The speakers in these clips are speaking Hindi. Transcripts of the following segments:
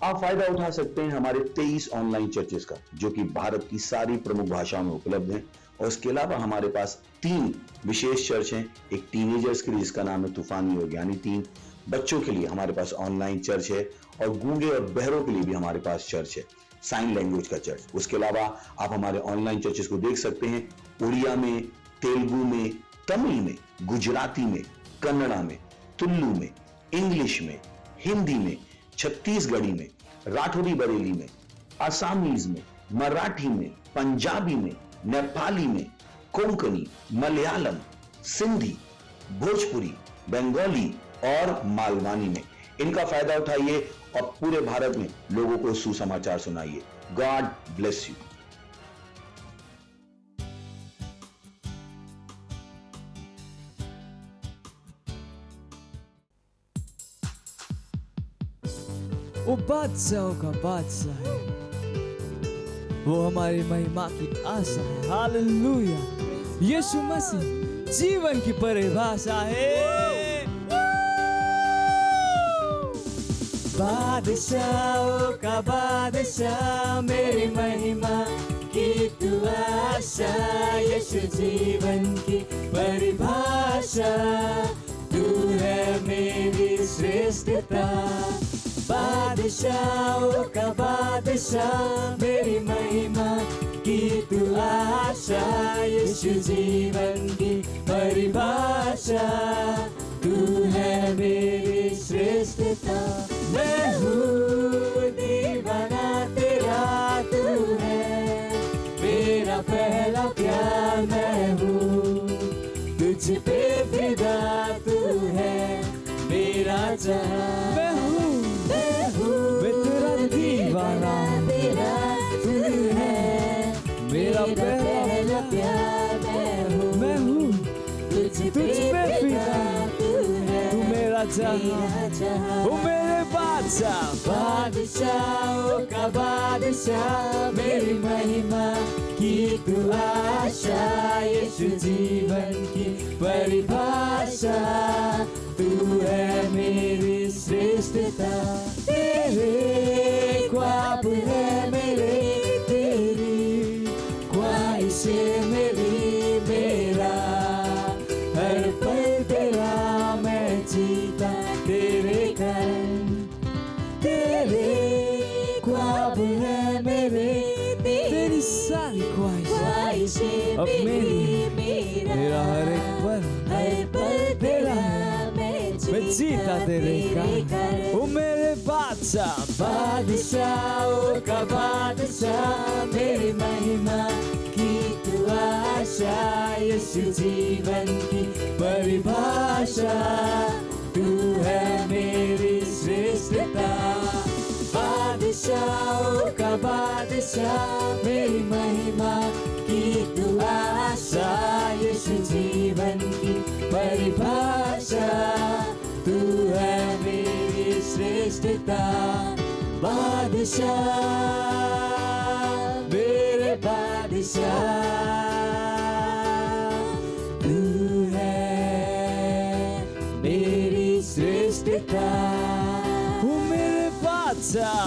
आप फायदा उठा सकते हैं हमारे 23 ऑनलाइन चर्चेस का, जो कि भारत की सारी प्रमुख भाषाओं में उपलब्ध हैं। और इसके अलावा हमारे पास 3 विशेष चर्च हैं। एक टीनेजर्स के लिए जिसका नाम है तूफानी योग यानी 3, बच्चों के लिए हमारे पास ऑनलाइन चर्च है, और गूंगे और बहरों के लिए भी हमारे पास चर्च है, साइन लैंग्वेज का चर्च। उसके अलावा आप हमारे ऑनलाइन चर्चेस को देख सकते हैं उड़िया में, तेलुगु में, तमिल में, गुजराती में, कन्नड़ा में, तुलु में, इंग्लिश में, हिंदी में, छत्तीसगढ़ी में, राठौरी बरेली में, आसामीज में, मराठी में, पंजाबी में, नेपाली में, कोंकणी, मलयालम, सिंधी, भोजपुरी, बंगाली और मालवानी में। इनका फायदा उठाइए और पूरे भारत में लोगों को सुसमाचार सुनाइए। God bless you. वो बादशाहों का बादशाह है, वो हमारी महिमा की आशा है। हालेलुया। यीशु मसीह जीवन की परिभाषा है। बादशाहों का बादशाह, मेरी महिमा की तू आशा। यीशु जीवन की परिभाषा, तू है मेरी श्रेष्ठता। बादशाहों का बादशाह, मेरी महिमा की तू आशा। यीशु जीवन की परिभाषा, तू है मेरी श्रेष्ठता। मैं हूँ दीवाना तेरा, तू है मेरा पहला प्यार। मैं हूँ तुझ पे फिदा, तू है मेरा जहां। मैं तेरा दीवाना, तेरा तू है मेरा पहला प्यार। मैं हूँ तुझ पे फिदा, तू मेरा जहां। ओ मेरे बादशाह, बादशाहों का बादशाह, मेरी महिमा की तू आशा। यीशु जीवन की परिभाषा, तू है मेरी श्रेष्ठता। तेरे ख्वाब है मेरे, तेरी ख्वाहिशें मेरी, मेरा हर पल तेरा मैं जीता तेरे कारण। तेरे ख्वाब है मेरे, तेरी सारी ख्वाहिशें अब मेरी, मेरा हर एक पल तेरा मैं जीता तेरे कारण। ओ मेरे बादशाह, बादशाहों का बादशाह, मेरी महिमा की तू आशा। यीशु जीवन की परिभाषा, तू है मेरी श्रेष्ठता। बादशाहों का बादशाह, मेरी महिमा की तू आशा। यीशु जीवन की परिभाषा, तू है मेरी श्रेष्ठता। बादशाह, मेरे बादशाह, तू है मेरी श्रेष्ठता। वो मेरे बादशाह,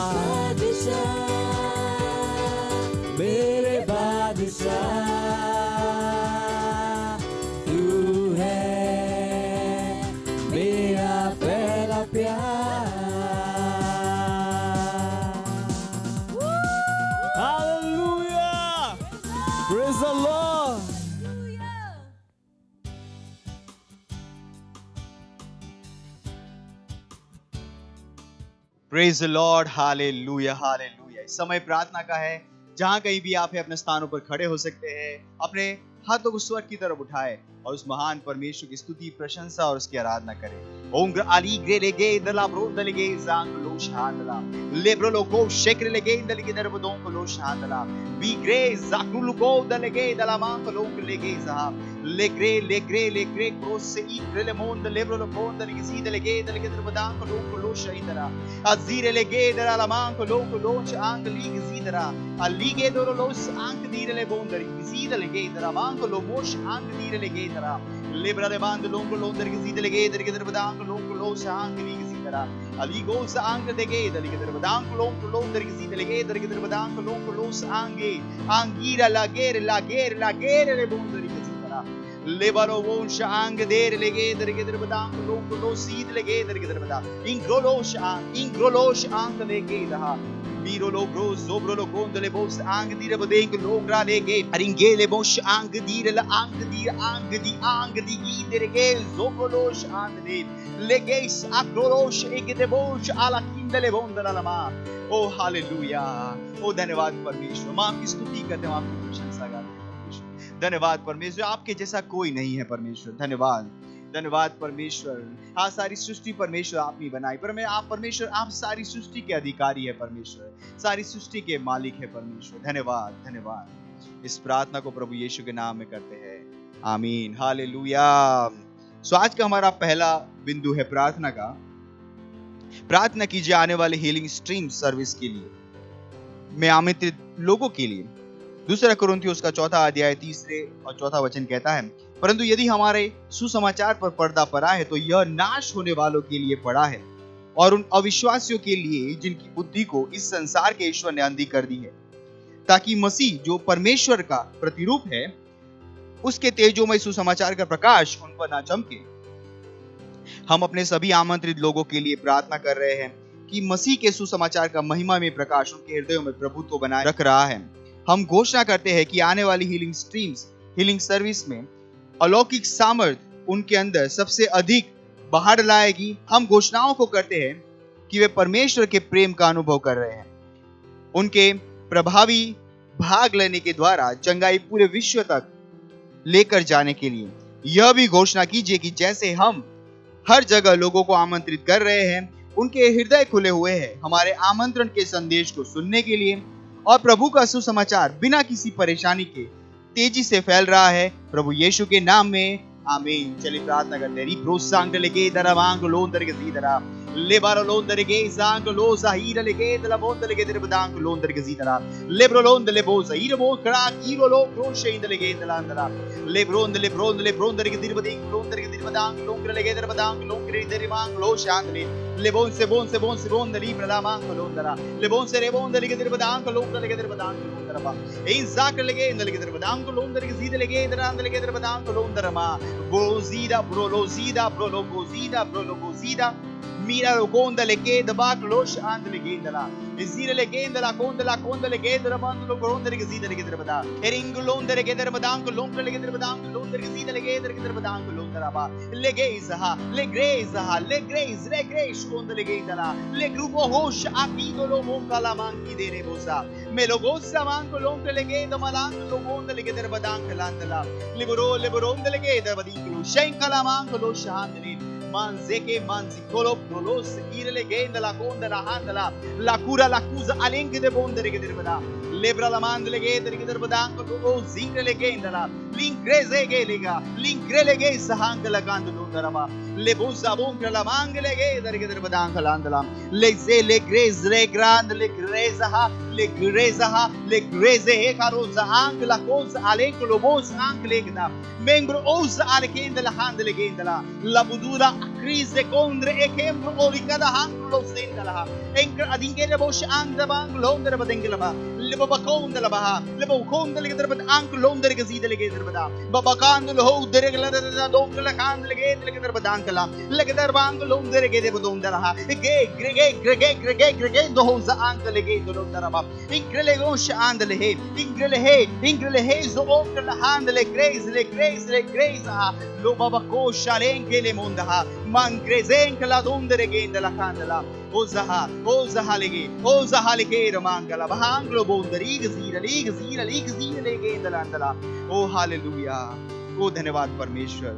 मेरे बादशाह, तू है मेरा पहला प्यार। Hallelujah! Praise the Lord! Praise the Lord. Hallelujah hallelujah. इस समय प्रार्थना का है, जहां कहीं भी आप अपने स्थानों पर खड़े हो सकते हैं, अपने हाथों को स्वर्ग की तरफ उठाए और उस महान परमेश्वर की स्तुति, प्रशंसा और उसकी आराधना करें। ओम ग्राली ग्रेलेगे दला ब्रोदलेगे जांग लो शादला लेब्रोलो को शेक्रेलेगे दलगे दरबदों को लो शादला वी ग्रे जाकुल को दलगे दला मां को लोग लेगे साहब le cross igre le monde lebro lo fonda le gizide le gede le gedre badanko lonko lo shaidara azire le gedera la manko lonko lonch anche li gizidera ali gedoro los anche dire le bonde le gizide le gedera manko lo mosh anche dire le gedera lebra le bande lonko londe le gizide le gedre badanko lonko lo anche li gizidera ali goes anche de gede le gedre badanko lonko londe le gizide le gedre badanko lonko lo anche angira la gere le bonde le gizidera lebaro wonsha anche dere le gedre badanko lonko lo sid le gedre badanko ingrolosh anche le gedha Miro lo bro sobro lo conde le bos anche dire badengo lo gra le ge aringe le bos anche dire la anche di idere ge sobro lo anche le geis akrosh e de bos ala kinde le bonda la ma oh hallelujah ओ धन्यवाद परमेश्वर हम आपकी स्तुति करते हैं आपकी प्रशंसा करते हैं परमेश्वर धन्यवाद परमेश्वर आपके जैसा कोई नहीं है परमेश्वर धन्यवाद परमेश्वर हाँ सारी सृष्टि परमेश्वर आपने बनाई पर मैं आप परमेश्वर आप सारी सृष्टि के अधिकारी है परमेश्वर सारी सृष्टि के मालिक है परमेश्वर धन्यवाद इस प्रार्थना को प्रभु यीशु के नाम में करते हैं आमीन हालेलुया सो आज का हमारा पहला बिंदु है प्रार्थना कीजिए आने वाले हीलिंग स्ट्रीम सर्विस के लिए मैं आमंत्रित लोगों के लिए दूसरा कुरिन्थियों उसका 4 अध्याय 3 और 4 वचन कहता है परंतु यदि हमारे सुसमाचार पर पर्दा पड़ा है तो यह नाश होने वालों के लिए पड़ा है और उन अविश्वासियों के लिए जिनकी बुद्धि को इस संसार के ईश्वर ने अंधी कर दी है ताकि मसीह जो परमेश्वर का प्रतिरूप है उसके तेजोमय सुसमाचार का प्रकाश उन पर ना चमके हम अपने सभी आमंत्रित लोगों के लिए प्रार्थना कर रहे हैं कि मसीह के सुसमाचार का महिमा में प्रकाश उनके हृदयों में प्रभुत्व बनाए रख रहा है हम घोषणा करते हैं कि आने वाली हीलिंग सर्विस में अलौकिक सामर्थ उनके अंदर सबसे अधिक बाहर लाएगी हम घोषणाओं को करते हैं कि वे परमेश्वर के प्रेम का अनुभव कर रहे हैं उनके प्रभावी भाग लेने के द्वारा चंगाई पूरे विश्व तक लेकर जाने के लिए यह भी घोषणा कीजिए कि जैसे हम हर जगह लोगों को आमंत्रित कर रहे हैं उनके हृदय खुले हुए हैं हमारे आमंत्रण के संदेश को सुनने के लिए और प्रभु का सुसमाचार बिना किसी परेशानी के तेजी से फैल रहा है प्रभु यीशु के नाम में आमीन चलिए प्रार्थना करते हैं रिप्रोसांग लेके दरवांग लोंदर के जीदरा लेबारो लोंदर के सांग लो साहिर लेके दलबोंद लेके दरबदांग लोंदर के जीदरा लेब्रो लोंद लेबो साहिर बो करा कीरो लो क्रोशेंद लेके दलांदरा लेब्रोंद लेब्रोंद के दिरबदिंग लोंदर के दिरबदांग लोंगर लेके दरबदांग लोंगर दरिमांग लो शांदले लेबोन से बोन दली प्रलामांग लोंदरा लेबोन से रेबोन लेके दरबदांग लोंगर लेके दरबदांग लोंदरा इन जाक लेके लेके दरबदांग लोंदर के जीद लेके दरांग लेके दरबदांग लोंदरमा बोजीदा ब्रोलोगोजीदा Mira lo conda le geda bak losh and le geda la zira le geda la conda le geda mand lo gronda le gida le geda bada ering londa le geda badang londa le geda badang londa le gida le geda badang londa ba le grace conda le geda la le grupo hosh apido lo monga la manchi de rebosa me lo gossa manco londa le geda malang lo conda le geda badang landala le boronda le geda bading lo shenka la manco lo shandri manzeke manzicolo prolos irele genda la conda la handla la cura l'accusa alenche de bondere che derbada lebra la mandle che derbada o zingre le genda la l'ingrese che lega l'ingrele che sa hang la ganda dondarama le bosa bongra la mangle che derbada landla le ze le grez le grand le greze e carosa anche la cosa alenche lo bos anche legda membro osa ale genda la handle genda la budura crise condre e kembro oricada hang lo sendala enker adingere bosh anda bang londere badengela ba le baba konda la ba le baba konda le derbad ank londere ke zide le derbada baba kan lo ho dere la dongla kan le derbad ankla le derbang londere ke de bodondala ge do hoza ank le do londara ba inkrele gosh andle he zo onkla handle grace lo baba kosha lenke le monda mangrezenk la dondere genda la candela ozaha lege ramangala bahanglo bonderi gzira le genda la andala O hallelujah ओ धन्यवाद परमेश्वर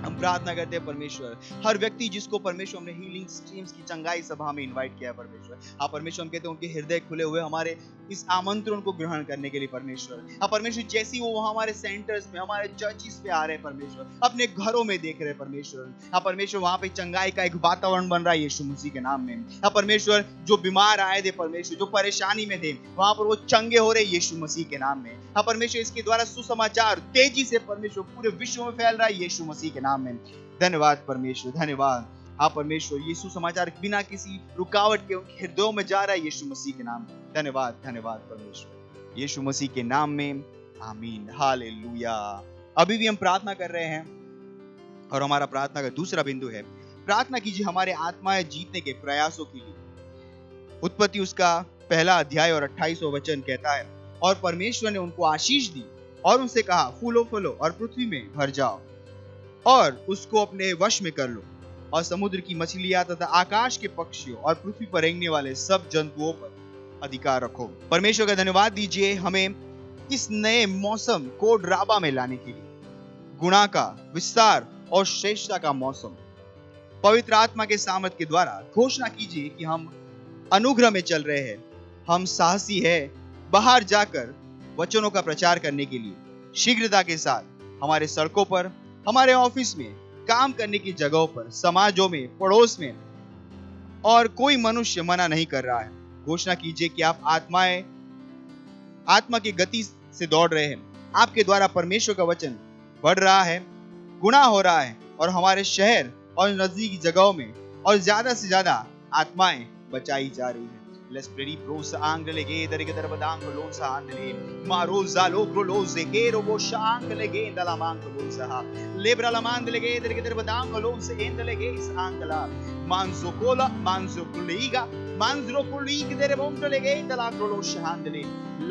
हम प्रार्थना करते हैं परमेश्वर, हर व्यक्ति जिसको परमेश्वर हमने हीलिंग स्ट्रीम्स की चंगाई सभा में इनवाइट किया है परमेश्वर, हाँ परमेश्वर हम कहते हैं उनके हृदय खुले हुए हमारे इस आमंत्रण को ग्रहण करने के लिए परमेश्वर, हाँ परमेश्वर जैसी वो हमारे सेंटर्स में हमारे चर्चिस पे आ रहे हैं परमेश्वर, अपने घरों में देख रहे हैं परमेश्वर, हाँ परमेश्वर वहां पे चंगाई का एक वातावरण बन रहा है यीशु मसीह के नाम में, हाँ परमेश्वर जो बीमार आए थे परमेश्वर, जो परेशानी में थे वहां पर वो चंगे हो रहे यीशु मसीह के नाम में, हाँ परमेश्वर इसके द्वारा सुसमाचार तेजी से परमेश्वर पूरे विश्व में फैल रहा है यीशु मसीह के नाम में। धन्यवाद परमेश्वर, धन्यवाद, हाँ परमेश्वर ये सुसमाचार बिना किसी रुकावट के उनके हृदयों में जा रहा है यीशु मसीह के नाम में। धन्यवाद, धन्यवाद परमेश्वर, यीशु मसीह के नाम में, आमीन, हालेलुया। अभी भी हम प्रार्थना कर रहे हैं और हमारा प्रार्थना का दूसरा बिंदु है, प्रार्थना कीजिए हमारे आत्माएं जीतने के प्रयासों के लिए। उत्पत्ति उसका पहला अध्याय और 28वां वचन कहता है, और परमेश्वर ने उनको आशीष दी और उनसे कहा, फूलो फलो और पृथ्वी में भर जाओ और उसको अपने वश में कर लो, और समुद्र की मछलियां तथा आकाश के पक्षियों और पृथ्वी पर रेंगने वाले सब जंतुओं पर अधिकार रखो। परमेश्वर का धन्यवाद दीजिए हमें इस नए मौसम कोड राबा में लाने के लिए, गुणा का विस्तार और श्रेष्ठता का मौसम। पवित्र आत्मा के सामर्थ के द्वारा घोषणा कीजिए कि हम अनुग्रह में चल रहे हैं, हम साहसी है बाहर जाकर वचनों का प्रचार करने के लिए, शीघ्रता के साथ हमारे सड़कों पर, हमारे ऑफिस में, काम करने की जगहों पर, समाजों में, पड़ोस में, और कोई मनुष्य मना नहीं कर रहा है। घोषणा कीजिए कि आप आत्मा की गति से दौड़ रहे हैं, आपके द्वारा परमेश्वर का वचन बढ़ रहा है, गुणा हो रहा है, और हमारे शहर और नजदीकी जगहों में और ज्यादा से ज्यादा आत्माएं बचाई जा रही है। Let's pray. Pros angle ge derge derbadang lonsa andle maroza logro loze kero bo shangle ge dalamang lonsa lebra lamandle ge derge derbadang lonse endle ge is angla manzo kola manzo kuliga manzo kulig derbondle ge dalagro losha handle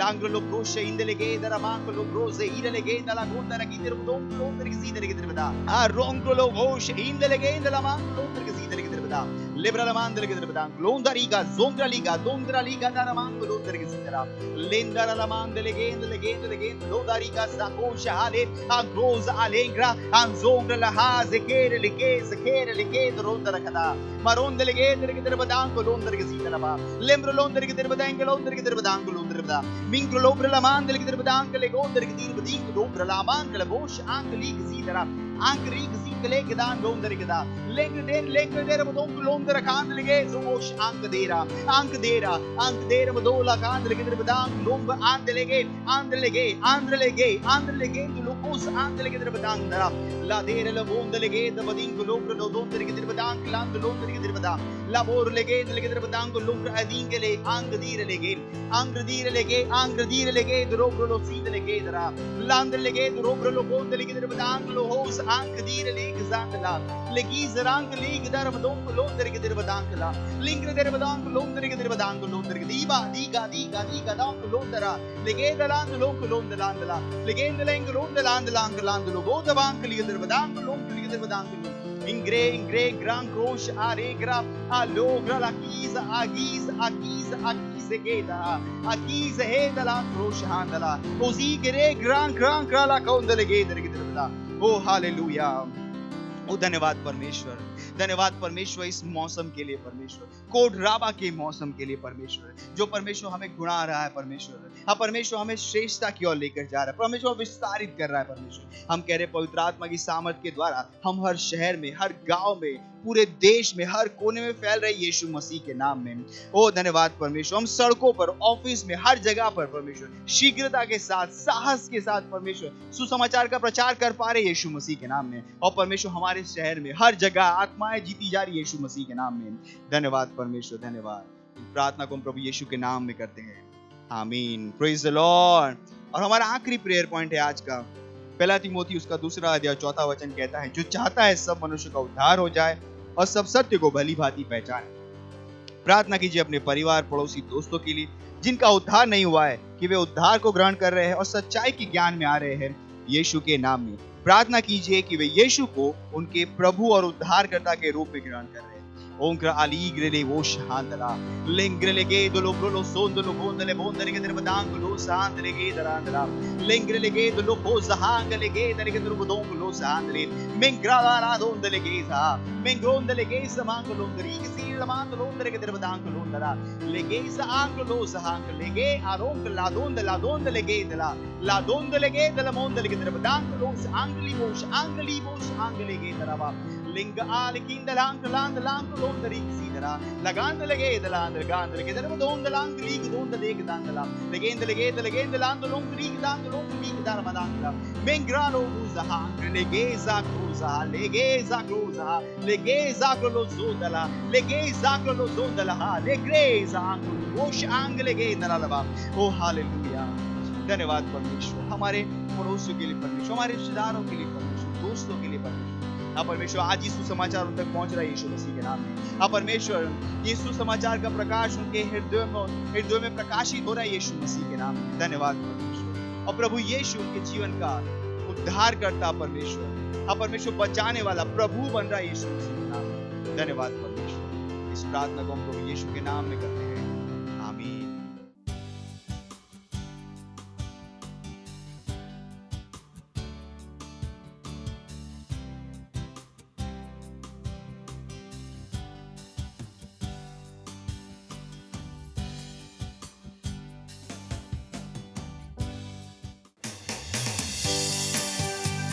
langro lo brosha indle ge daramang lo brose idle ge dalagondara gi derbondon londre ge sidere ge derbada a rongro lo gosh indle ge dalamang londre ge sidere ge derbada lebra lamandle ge derbadang londariga zondra liga Londra liga da ramango londra che sitera lendara la mande legende lodariga sakosha ale agroza alegra anzongra la haze kere legende londra kada maronde legende che derbadango londra che sitera ba lembro londra che derbadango londra da mingro lobra la mande che derbadango le gondra che dirbadingo lobra la mande la bosh anche lì che sitera anche lì che sitera che da londra che da lengre derbadongo londra kandle che zosh anche dera Angdera Madola Kandle Badang Lumba Andelege Lupus Andelege Badang La Dera La Bondelege the Bading Lumbra Londre Badang Land Londre Badang Labor Legate Legate Badang Lumbra Adingele Angradire Lege the Robro Sida Legedra Land Legate the Robro Lobon Legate Badang Lohos Ankadire Leg Zandala Legis Rank League Darabadon Londre Badangla Linger Badang Londre Badang Londra diba diga dang londra legenda land londra legenda leng londra land lo boda bank lider badang lider badang ingre gran cross aregra allogra la chiesa geda agiz heda la cross handala così che gran la conda legeda oh hallelujah। ओ धन्यवाद परमेश्वर इस मौसम के लिए परमेश्वर, कोड राबा के मौसम के लिए परमेश्वर, जो परमेश्वर हमें गुणा रहा है परमेश्वर, हाँ परमेश्वर हमें श्रेष्ठता की ओर लेकर जा रहा है परमेश्वर, विस्तारित कर रहा है परमेश्वर। हम कह रहे पवित्र आत्मा की सामर्थ के द्वारा हम हर शहर में, हर गांव में, पूरे देश में, हर कोने में फैल रहे यीशु मसीह के नाम में। ओ धन्यवाद परमेश्वर, हम सड़कों पर, ऑफिस में, हर जगह पर परमेश्वर शीघ्रता के साथ, साहस के साथ परमेश्वर सुसमाचार का प्रचार कर पा रहे यीशु मसीह के नाम में। और परमेश्वर हमारे शहर में हर जगह आत्माएं जीती जा रही यीशु मसीह के नाम में। धन्यवाद परमेश्वर, धन्यवाद। प्रार्थना को हम प्रभु यीशु के नाम में करते हैं, आमीन, प्रेज द लॉर्ड। और हमारा आखिरी प्रेयर पॉइंट है आज का, पहला तिमोथी उसका 2 अध्याय 4 वचन कहता है, जो चाहता है सब मनुष्य का उद्धार हो जाए और सब सत्य को भली भांति पहचाने। प्रार्थना कीजिए अपने परिवार, पड़ोसी, दोस्तों के लिए जिनका उद्धार नहीं हुआ है, कि वे उद्धार को ग्रहण कर रहे हैं और सच्चाई के ज्ञान में आ रहे हैं यीशु के नाम में। प्रार्थना कीजिए कि वे यीशु को उनके प्रभु और उद्धारकर्ता के रूप में ग्रहण कर रहे हैं। Onkra aligrele voshandala. Lengrelege dolo brolo sondolo bondele bondele che derbadangolo sandrege darandala. Lengrelege dolo posa hangalege darege derbadongolo sandre. Mengrala dondele geza. Mengrondele geza mangolo ndrige sila mandolo ndrege derbadangolo ndara. Legeza angolo sahangalege aronkla dondele gedela. La dondele gedela mondele che derbadangolo angli vos angelege daraba. Linga alikinda langland langolondari sidera laganda legeda landel gedera donda langli donda legdangala legenda landolongri dandolongri darmadangala mengrano uza hangre legeza clozodala legeza clozodala legreza angul wosh angle gedera lava. Oh hallelujah, धन्यवाद परमेश्वर, हमारे पड़ोसियों के लिए परमेश्वर, हमारे रिश्तेदारों के लिए परमेश्वर, दोस्तों के लिए परमेश्वर। हाँ परमेश्वर, आज यीशु समाचार उन तक पहुंच रहा है यीशु मसीह के नाम में। हाँ परमेश्वर, यीशु समाचार का प्रकाश उनके हृदय में प्रकाशित हो रहा है यीशु मसीह के नाम में। धन्यवाद परमेश्वर। और प्रभु यीशु उनके जीवन का उद्धार करता परमेश्वर, हाँ परमेश्वर बचाने वाला प्रभु बन रहा है यीशु मसीह के नाम में। धन्यवाद परमेश्वर। इस प्रार्थना को हम प्रभु यीशु के नाम में करते हैं, आमीन।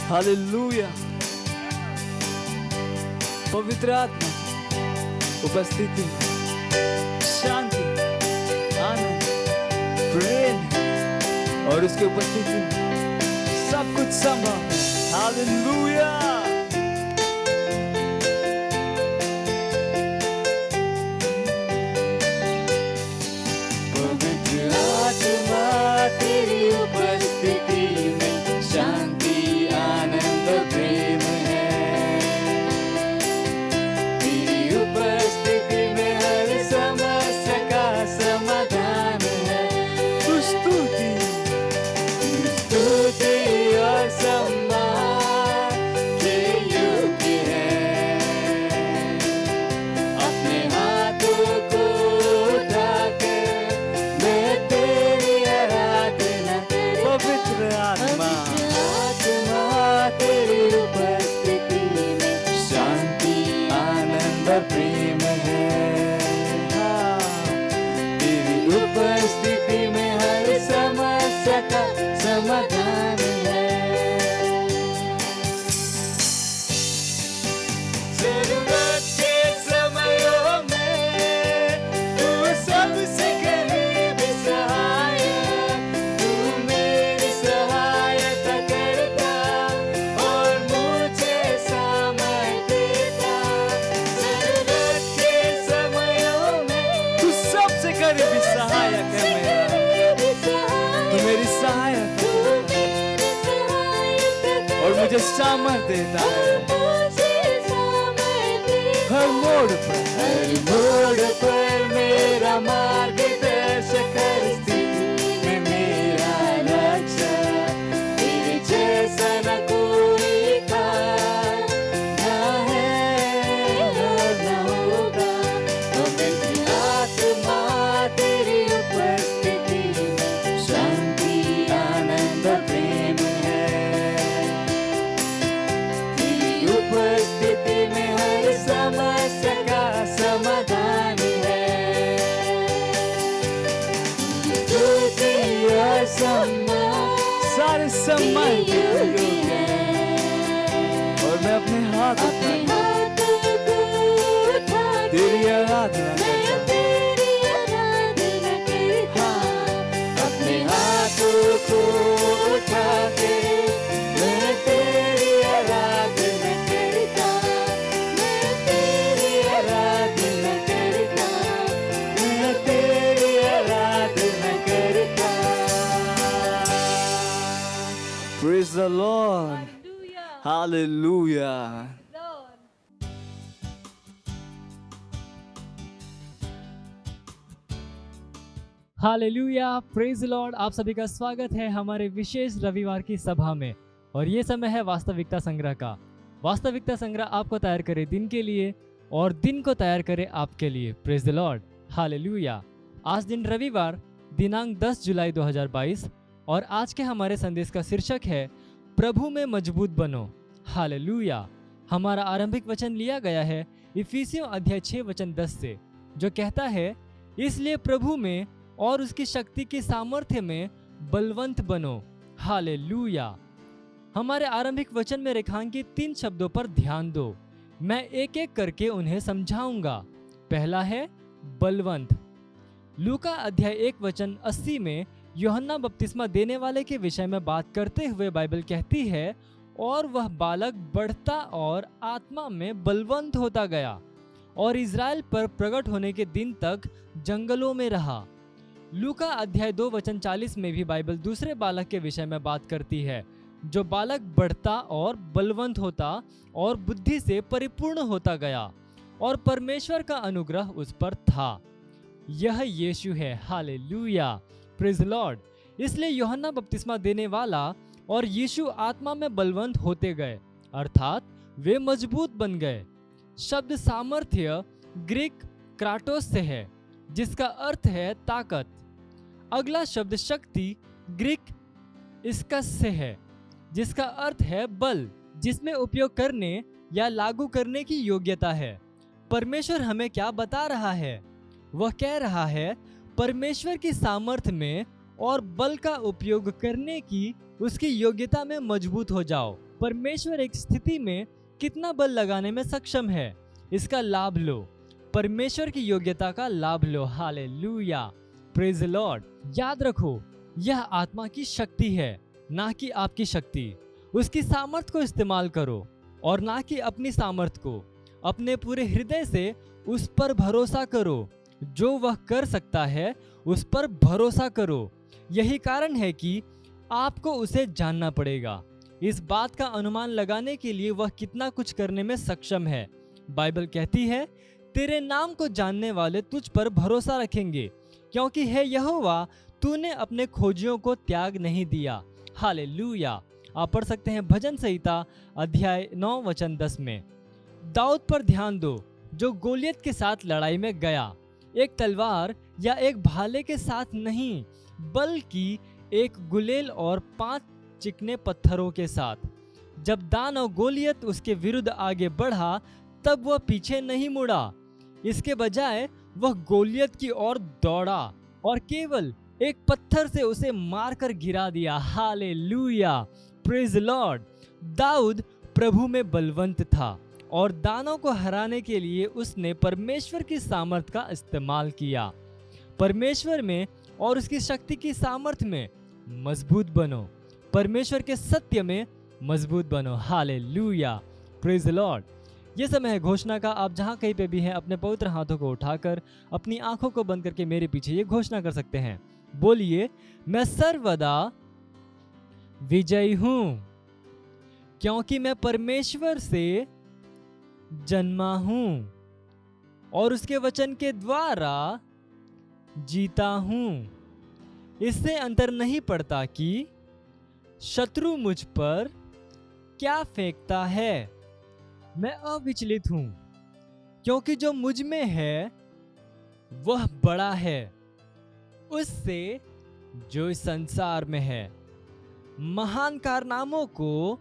हालेलुया। पवित्र आत्मा उपस्थिति, शांति, आनंद, प्रेम और उसके उपस्थिति में सब कुछ संभव है। हालेलुया। पवित्र आत्मा तेरी उपस्थिति में शांति, आनंद, प्रेम है। तेरी उपस्थिति में हर समस्या का समाधान है। तू स्तुति और सम्मान के योग्य है। अपने हाथों को उठाकर मैं तेरी आराधना, पवित्र आत्मा तेरी उपस्थिति में शांति, आनंद, प्रेम है। तेरी उपस्थिति में हर समस्या का समाधान है। जरूरत के समयों में तू सबसे करीब सहायक, तू मेरी सहायता करता और मुझे सामर्थ देता। जरूरत के समयों में तू सबसे करीबी सहायक है मेरा, तू मेरी सहायता और मुझे सामर्थ देता है। हर मोड़ पर मेरा मार्गदर्शक, हर स्थिति में मेरा लक्ष्य। तेरे जैसा न कोई था, ना है और न होगा। पवित्र आत्मा तेरी उपस्थिति में शांति, आनंद, प्रेम है। तेरी उपस्थिति में हर समस्या का समाधान है। स्तुति और सम्मान, सारे सम्मान के योग्य है। और मैं अपने हाथ उठाकर तेरी आराधना करता हूँ। अपने हाथों को उठा के मैं तेरी आराधना करता, मैं तेरी आराधना करता, मैं तेरी आराधना करता। Praise the Lord. Hallelujah. Hallelujah, praise Lord. आप सभी का स्वागत है हमारे विशेष रविवार की सभा में। और ये समय है वास्तविकता संग्रह का। वास्तविकता संग्रह आपको तैयार करे दिन के लिए और दिन को तैयार करे आपके लिए। Praise the Lord, hallelujah. आज दिन रविवार दिनांक 10 जुलाई 2022 और आज के हमारे संदेश का शीर्षक है प्रभु में मजबूत बनो। हालेलुया। हमारा आरंभिक वचन लिया गया है इफिसियों अध्याय 6 वचन 10 से, जो कहता है, इसलिए प्रभु में और उसकी शक्ति की सामर्थ्य में बलवंत बनो। हालेलुया। हमारे आरंभिक वचन में रेखांकित 3 शब्दों पर ध्यान दो। मैं एक एक करके उन्हें समझाऊंगा। पहला है बलवंत। लूका अध्याय 1 वचन 80 में यूहन्ना बपतिस्मा देने वाले के विषय में बात करते हुए बाइबल कहती है, और वह बालक बढ़ता और आत्मा में बलवंत होता गया और इज़राइल पर प्रकट होने के दिन तक जंगलों में रहा। लूका अध्याय 2 वचन 40 में भी बाइबल दूसरे बालक के विषय में बात करती है, जो बालक बढ़ता और बलवंत होता और बुद्धि से परिपूर्ण होता गया और परमेश्वर का अनुग्रह उस पर था। यह यीशु है। Hallelujah, praise Lord. इसलिए यूहन्ना बपतिस्मा देने वाला और यीशु आत्मा में बलवंत होते गए, अर्थात वे मजबूत बन गए। शब्द सामर्थ्य ग्रीक क्राटोस से है, जिसका अर्थ है ताकत। अगला शब्द शक्ति ग्रीक इस्कस से है, जिसका अर्थ है बल, जिसमें उपयोग करने या लागू करने की योग्यता है। परमेश्वर हमें क्या बता रहा है? वह कह रहा है, परमेश्वर की सामर्थ्य में और बल का उपयोग करने की उसकी योग्यता में मजबूत हो जाओ। परमेश्वर एक स्थिति में कितना बल लगाने में सक्षम है, इसका लाभ लो। परमेश्वर की योग्यता का लाभ लो। Hallelujah, praise the Lord. याद रखो, यह आत्मा की शक्ति है, ना कि आपकी शक्ति। उसकी सामर्थ को इस्तेमाल करो और ना कि अपनी सामर्थ को। अपने पूरे हृदय से उस पर भरोसा करो। जो वह कर सकता है उस पर भरोसा करो। यही कारण है कि आपको उसे जानना पड़ेगा, इस बात का अनुमान लगाने के लिए वह कितना कुछ करने में सक्षम है। बाइबल कहती है, तेरे नाम को जानने वाले तुझ पर भरोसा रखेंगे, क्योंकि है यहोवा, तूने अपने खोजियों को त्याग नहीं दिया। हालेलुया। आप पढ़ सकते हैं भजन संहिता अध्याय 9 वचन 10 में। दाऊद पर ध्यान दो, जो गोलियत के साथ लड़ाई में गया, एक तलवार या एक भाले के साथ नहीं, बल्कि एक गुलेल और 5 चिकने पत्थरों के साथ। जब दानव गोलियत उसके विरुद्ध आगे बढ़ा, तब वह पीछे नहीं मुड़ा। इसके बजाय वह गोलियत की ओर दौड़ा और केवल एक पत्थर से उसे मारकर गिरा दिया। Hallelujah, praise Lord. दाऊद प्रभु में बलवंत था और दानों को हराने के लिए उसने परमेश्वर की सामर्थ का इस्तेमाल किया। परमेश्वर में और उसकी शक्ति की सामर्थ्य में मजबूत बनो। परमेश्वर के सत्य में मजबूत बनो। Hallelujah, praise Lord. ये समय है घोषणा का। आप जहां कहीं पे भी हैं, अपने पवित्र हाथों को उठाकर अपनी आंखों को बंद करके मेरे पीछे ये घोषणा कर सकते हैं। बोलिए, मैं सर्वदा विजयी हूं, क्योंकि मैं परमेश्वर से जन्मा हूं और उसके वचन के द्वारा जीता हूं। इससे अंतर नहीं पड़ता कि शत्रु मुझ पर क्या फेंकता है। मैं अविचलित हूं, क्योंकि जो मुझ में है वह बड़ा है उससे जो इस संसार में है। महान कारनामों को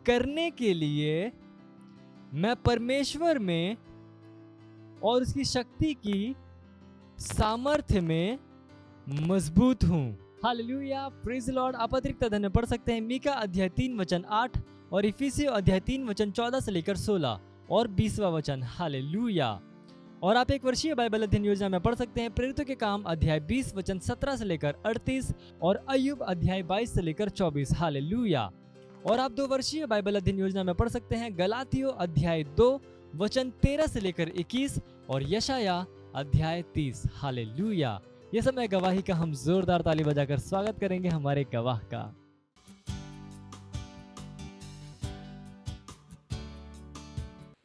करने के लिए मैं परमेश्वर में और उसकी शक्ति की सामर्थ्य में मजबूत हूं। Hallelujah, praise Lord. आप अतिरिक्त धन्य पढ़ सकते हैं मीका अध्याय 3 वचन 8 और इफिसियों अध्याय 3 वचन 14 से लेकर 16 और 20वां वचन। हालेलुया। और आप एक वर्षीय बाइबल अध्ययन योजना में पढ़ सकते हैं प्रेरितों के काम अध्याय 20 वचन 17 से लेकर 38 और अय्यूब अध्याय 22 से लेकर 24। हालेलुया। और आप 2 वर्षीय बाइबल अध्ययन योजना में पढ़ सकते हैं गलातियों अध्याय 2 वचन 13 से लेकर 21 और यशाया अध्याय 30। हालेलुया। ये समय गवाही का हम जोरदार ताली बजाकर स्वागत करेंगे हमारे गवाह का।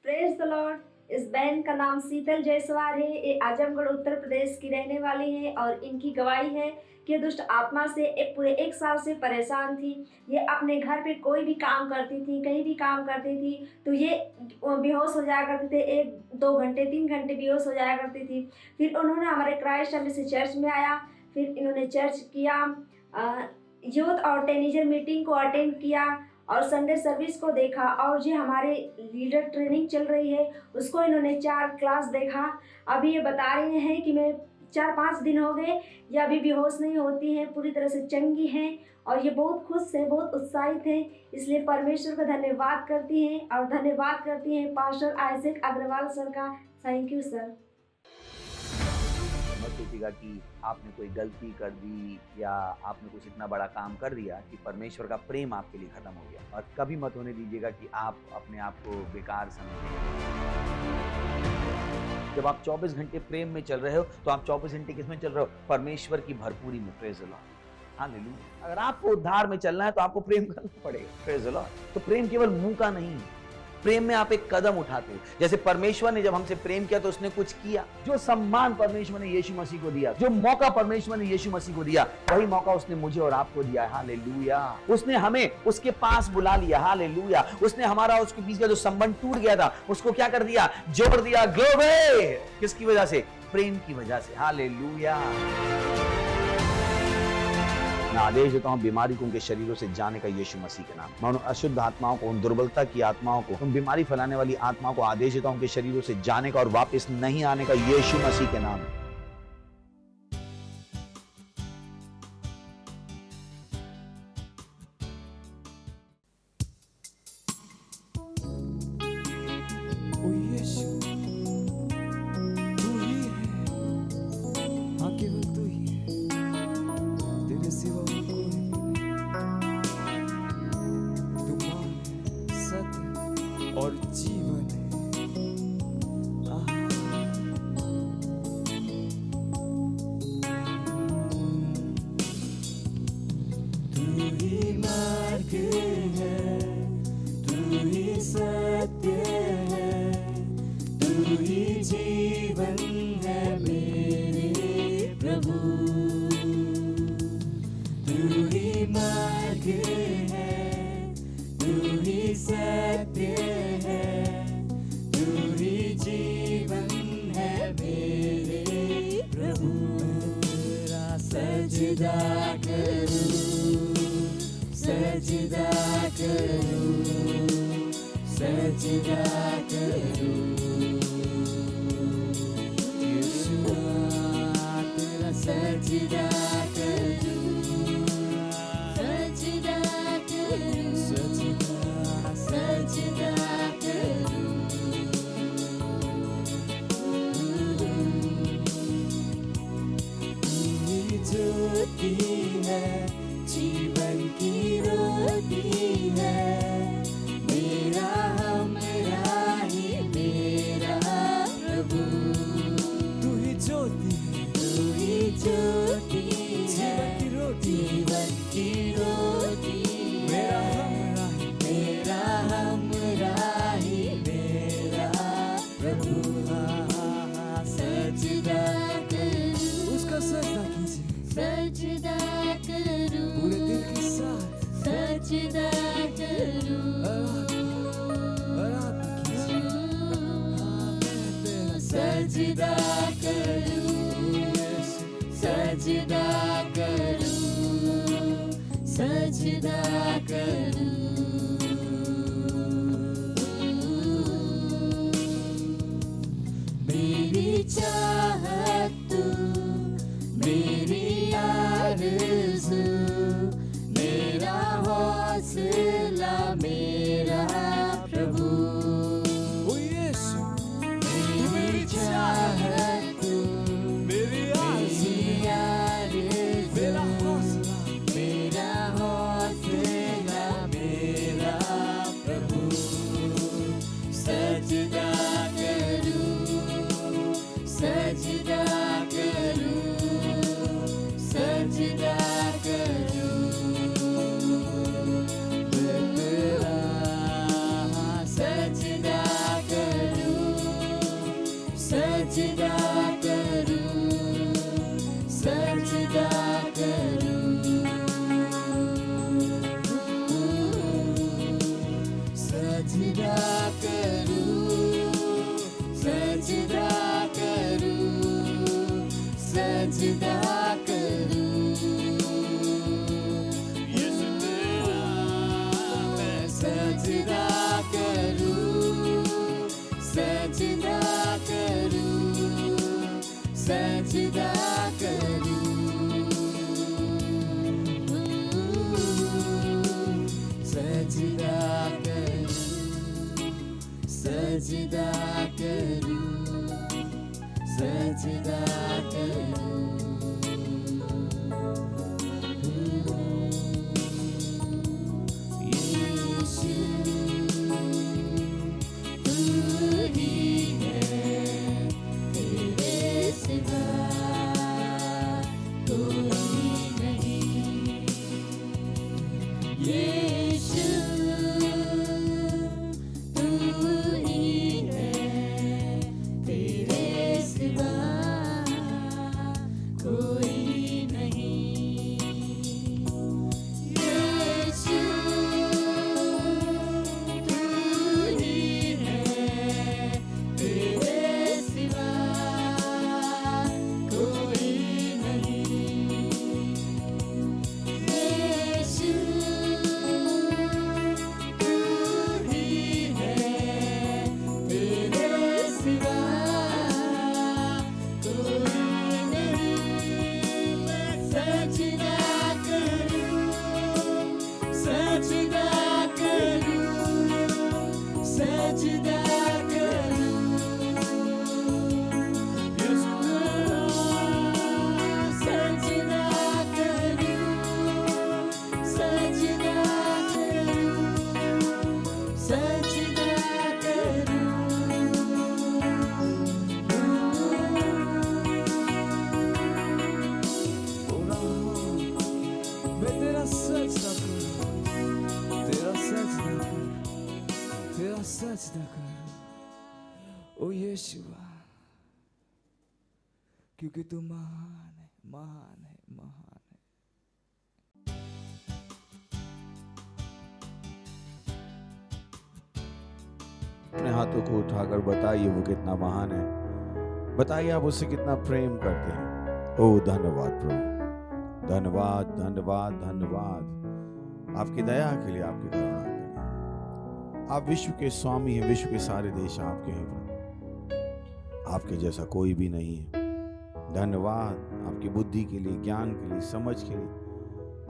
Praise the Lord. इस बहन का नाम शीतल जायसवाल है। ये आजमगढ़ उत्तर प्रदेश की रहने वाली है और इनकी गवाही है कि दुष्ट आत्मा से पूरे 1 साल से परेशान थी। ये अपने घर पे कोई भी काम करती थी, कहीं भी काम करती थी तो ये बेहोश हो जाया करते थे। 1-2 घंटे 3 घंटे बेहोश हो जाया करती थी। फिर उन्होंने हमारे क्राइस्ट से चर्च में आया। फिर इन्होंने चर्च किया, यूथ और टीनेजर मीटिंग को अटेंड किया और संडे सर्विस को देखा। और जो हमारे लीडर ट्रेनिंग चल रही है उसको इन्होंने 4 क्लास देखा। अभी ये बता रहे हैं कि मैं 4-5 दिन हो गए, ये अभी बेहोश नहीं होती हैं, पूरी तरह से चंगी हैं और ये बहुत खुश हैं, बहुत उत्साहित हैं। इसलिए परमेश्वर का धन्यवाद करती हैं और धन्यवाद करती हैं पास्टर आइजैक अग्रवाल सर का। Thank you sir. मत सोचिएगा कि आपने कोई गलती कर दी या आपने कुछ इतना बड़ा काम कर दिया कि परमेश्वर का प्रेम आपके लिए खत्म हो गया। और कभी मत होने दीजिएगा कि आप अपने आप को बेकार समझें। जब आप 24 घंटे प्रेम में चल रहे हो तो आप 24 घंटे किसमें चल रहे हो? परमेश्वर की भरपूरी में। Praise the Lord, hallelujah. अगर आपको उद्धार में चलना है तो आपको प्रेम करना पड़ेगा। Praise the Lord. तो प्रेम केवल मुंह का नहीं है, प्रेम में आप एक कदम उठाते हो। जैसे परमेश्वर ने जब हमसे प्रेम किया तो उसने कुछ किया। जो सम्मान परमेश्वर ने यीशु मसीह को दिया, जो मौका परमेश्वर ने यीशु मसीह को दिया, वही मौका उसने मुझे और आपको दिया है। हालेलुया। उसने हमें उसके पास बुला लिया। हालेलुया। उसने हमारा उसके बीच का जो संबंध टूट गया था उसको क्या कर दिया? जोड़ दिया। ग्लोरी। किसकी वजह से? प्रेम की वजह से। हालेलुया। मैं आदेश देता हूं बीमारी को उनके शरीरों से जाने का यीशु मसीह के नाम। मैं उन अशुद्ध आत्माओं को, उन दुर्बलता की आत्माओं को, उन बीमारी फैलाने वाली आत्माओं को आदेश देता हूं उनके शरीरों से जाने का और वापस नहीं आने का यीशु मसीह के नाम। ओ यीशु, तू ही है, हाँ केवल तू ही है, तेरे सिवा और कोई भी नहीं। तू मार्ग है, सत्य और जीवन है। तू ही मार्ग है, तू ही सत्य है, तू ही जीवन है मेरे प्रभु। तू ही मार्ग है, तू ही सत्य है, तू ही जीवन है मेरे प्रभु। तेरा सजदा करूं, सजदा करूं, सजदा करूं। यीशुआ तेरा सजदा करूं, सजदा करूं, सजदा सजदा करूं। तू ज्योति है, जीवन की रोटी है, मेरा हमरा ही मेरा प्रभु। तू ही ज्योति है, तू ही ज्योति है, जीवन की रोटी, मेरा हमरा ही मेरा प्रभु। सजदा करूं, उसका सजदा कीजिए, सजदा करूं, पूरे दिल के साथ सजदा करूं। सजदा करूं, सजदा करूं, सजदा करूं। मेरी चाहत तू, मेरी आरज़ू, मेरा हौसला मेरा प्रभु। ओ यीशु, मेरी चाहत तू, मेरी आरज़ू, मेरा हौसला, मेरा हौसला मेरा प्रभु। सजदा करूं, सजदा करूं, सजदा करूं, सजदा करूं, सजदा करूं, सजदा करूं, यीशु तेरा मैं सजदा करूं, सजदा करूं, सजदा करूं, सजदा करूं, सजदा करूं, सजदा करूं, यीशु तू ही है, तेरे सिवा कोई नहीं। यीशु तू ही है, तेरे सिवा कोई नहीं। यीशु तू ही है, तेरे सिवा कोई नहीं। यीशु तू ही है, तेरे सिवा कोई नहीं। मैं सजदा करूं, सजदा करूं, सजदा करूं, यीशु सजदा करूं, सजदा करूं, सजदा करूं। मैं तेरा सजदा करूं, तेरा सजदा करूं, तेरा सजदा करूं, ओ यीशुआ, क्योंकि तू महान है, महान है, महान है। अपने हाथों को उठाकर बताइए वो कितना महान है। बताइए आप उससे कितना प्रेम करते हैं। ओ धन्यवाद प्रभु, धन्यवाद धन्यवाद धन्यवाद आपकी दया के लिए, आपकी करुणा के लिए। आप विश्व के स्वामी हैं, विश्व के सारे देश आपके हैं प्रभु, आपके जैसा कोई भी नहीं है। धन्यवाद आपकी बुद्धि के लिए, ज्ञान के लिए, समझ के लिए,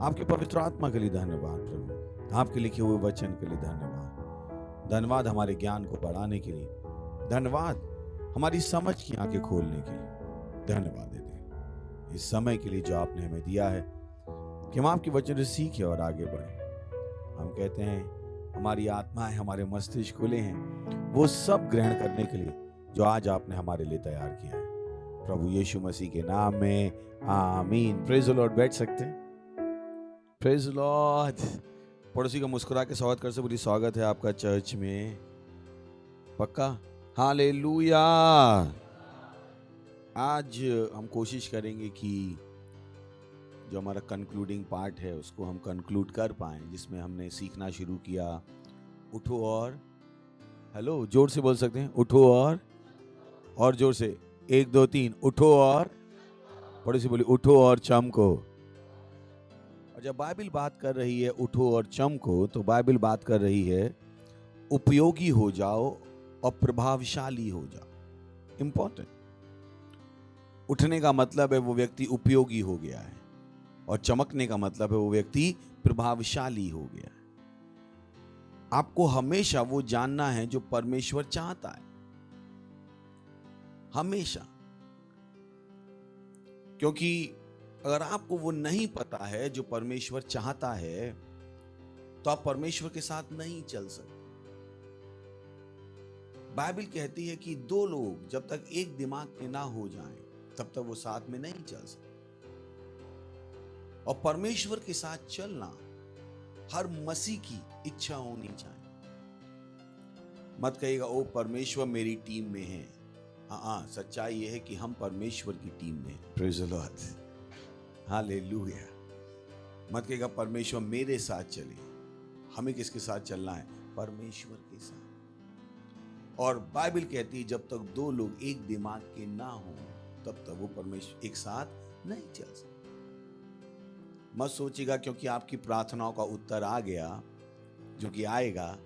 आपके पवित्र आत्मा के लिए धन्यवाद प्रभु, आपके लिखे हुए वचन के लिए धन्यवाद। धन्यवाद हमारे ज्ञान को बढ़ाने के लिए, धन्यवाद हमारी समझ की आंखें खोलने के लिए। धन्यवाद देते हैं इस समय के लिए जो आपने हमें दिया है कि हम आपके वचन से सीखें और आगे बढ़ें। हम कहते हैं हमारी आत्माएं, हमारे मस्तिष्क खुले हैं वो सब ग्रहण करने के लिए जो आज आपने हमारे लिए तैयार किया है। प्रभु यीशु मसीह के नाम में आमीन। Praise the Lord. बैठ सकते हैं। Praise the Lord. पड़ोसी को मुस्कुरा के स्वागत कर से बोली, स्वागत है आपका चर्च में। पक्का? हालेलुया। आज हम कोशिश करेंगे कि जो हमारा कंक्लूडिंग पार्ट है उसको हम कंक्लूड कर पाएं, जिसमें हमने सीखना शुरू किया उठो और, हेलो जोर से बोल सकते हैं, उठो और जोर से, 1 2 3, उठो और, पड़ोसी बोली उठो और चमको। और जब बाइबल बात कर रही है उठो और चमको, तो बाइबल बात कर रही है उपयोगी हो जाओ और प्रभावशाली हो जाओ। इंपॉर्टेंट। उठने का मतलब है वो व्यक्ति उपयोगी हो गया है, और चमकने का मतलब है वो व्यक्ति प्रभावशाली हो गया है। आपको हमेशा वो जानना है जो परमेश्वर चाहता है, हमेशा। क्योंकि अगर आपको वो नहीं पता है जो परमेश्वर चाहता है, तो आप परमेश्वर के साथ नहीं चल सकते। बाइबल कहती है कि 2 लोग जब तक एक दिमाग के ना हो जाएं, तब तक वो साथ में नहीं चल सकते। और परमेश्वर के साथ चलना हर मसीह की इच्छा होनी चाहिए। मत कहिएगा ओ परमेश्वर मेरी टीम में है, हाँ, सच्चाई ये है कि हम परमेश्वर की टीम में। Praise the Lord, hallelujah. मत कहेगा परमेश्वर मेरे साथ चले। हमें किसके साथ चलना है? परमेश्वर के साथ। और बाइबल कहती है जब तक दो लोग एक दिमाग के ना हो तब तक वो परमेश्वर एक साथ नहीं चल सकते। मत सोचिएगा क्योंकि आपकी प्रार्थनाओं का उत्तर आ गया, जो कि आएगा,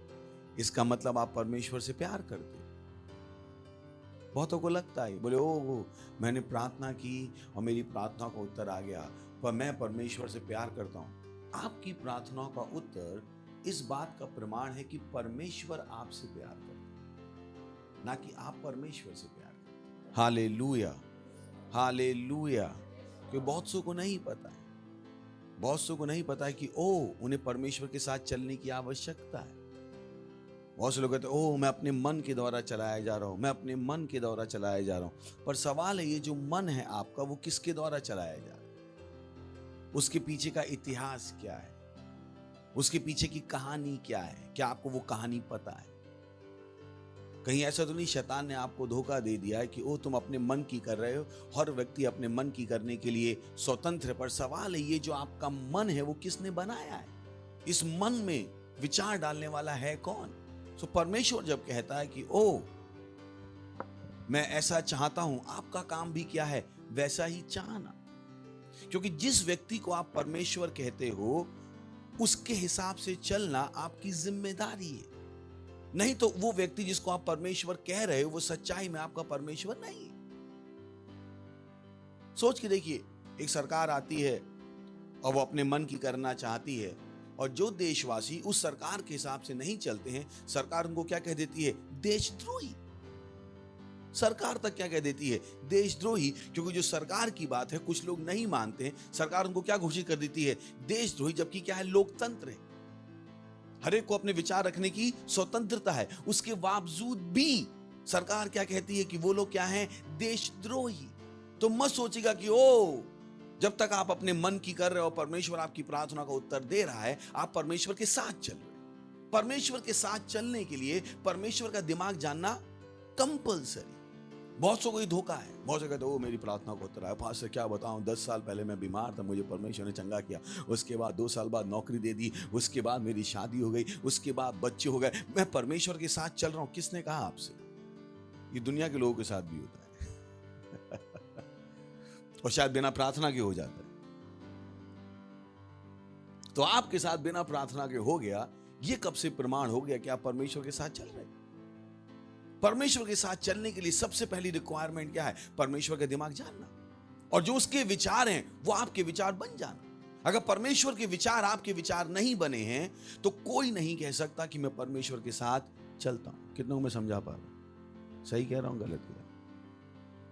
इसका मतलब आप परमेश्वर से प्यार करते। बहुतों को लगता है, बोले ओ मैंने प्रार्थना की और मेरी प्रार्थना का उत्तर आ गया, पर मैं परमेश्वर से प्यार करता हूं। आपकी प्रार्थनाओं का उत्तर इस बात का प्रमाण है कि परमेश्वर आपसे प्यार करते, ना कि आप परमेश्वर से प्यार करते। Hallelujah, hallelujah. क्योंकि बहुत सौ को नहीं पता है, बहुत सौ को नहीं पता है कि उन्हें परमेश्वर के साथ चलने की आवश्यकता है। बहुत से लोग कहते हैं मैं अपने मन के द्वारा चलाया जा रहा हूं, मैं अपने मन के द्वारा चलाया जा रहा हूं। पर सवाल है, ये जो मन है आपका, वो किसके द्वारा चलाया जा रहा है? उसके पीछे का इतिहास क्या है? उसके पीछे की कहानी क्या है? क्या आपको वो कहानी पता है? कहीं ऐसा तो नहीं शैतान ने आपको धोखा दे दिया है कि तुम अपने मन की कर रहे हो। हर व्यक्ति अपने मन की करने के लिए स्वतंत्र है, पर सवाल है ये जो आपका मन है वो किसने बनाया है? इस मन में विचार डालने वाला है कौन? सो परमेश्वर जब कहता है कि मैं ऐसा चाहता हूं, आपका काम भी क्या है? वैसा ही चाहना। क्योंकि जिस व्यक्ति को आप परमेश्वर कहते हो उसके हिसाब से चलना आपकी जिम्मेदारी है। नहीं तो वो व्यक्ति जिसको आप परमेश्वर कह रहे हो वो सच्चाई में आपका परमेश्वर नहीं है। सोच के देखिए, एक सरकार आती है और वो अपने मन की करना चाहती है, और जो देशवासी उस सरकार के हिसाब से नहीं चलते हैं, सरकार उनको क्या कह देती है? देशद्रोही। सरकार तक क्या कह देती है? देशद्रोही। क्योंकि जो सरकार की बात है कुछ लोग नहीं मानते हैं, सरकार उनको क्या घोषित कर देती है? देशद्रोही। जबकि क्या है? लोकतंत्र है, हर एक को अपने विचार रखने की स्वतंत्रता है। उसके बावजूद भी सरकार क्या कहती है कि वो लोग क्या हैं? देशद्रोही। तो मत सोचिएगा कि जब तक आप अपने मन की कर रहे हो, परमेश्वर आपकी प्रार्थना का उत्तर दे रहा है, आप परमेश्वर के साथ चल रहे। परमेश्वर के साथ चलने के लिए परमेश्वर का दिमाग जानना कंपलसरी। बहुत सौ कोई धोखा है। बहुत से कहते मेरी प्रार्थना को उत्तर आया। पास से क्या बताऊं, 10 साल पहले मैं बीमार था, मुझे परमेश्वर ने चंगा किया। उसके बाद 2 साल बाद नौकरी दे दी, उसके बाद मेरी शादी हो गई, उसके बाद बच्चे हो गए। मैं परमेश्वर के साथ चल रहा हूं। किसने कहा आपसे? ये दुनिया के लोगों के साथ भी होता है और शायद बिना प्रार्थना के हो जाता है। तो आपके साथ बिना प्रार्थना के हो गया। ये कब से प्रमाण हो गया कि आप परमेश्वर के साथ चल रहे हैं? परमेश्वर के साथ चलने के लिए सबसे पहली रिक्वायरमेंट क्या है? परमेश्वर का दिमाग जानना, और जो उसके विचार हैं वो आपके विचार बन जाना। अगर परमेश्वर के विचार आपके विचार नहीं बने हैं तो कोई नहीं कह सकता कि मैं परमेश्वर के साथ चलता हूं। कितनों को मैं समझा पा रहा हूं? सही कह रहा हूं, गलत कह रहा हूं?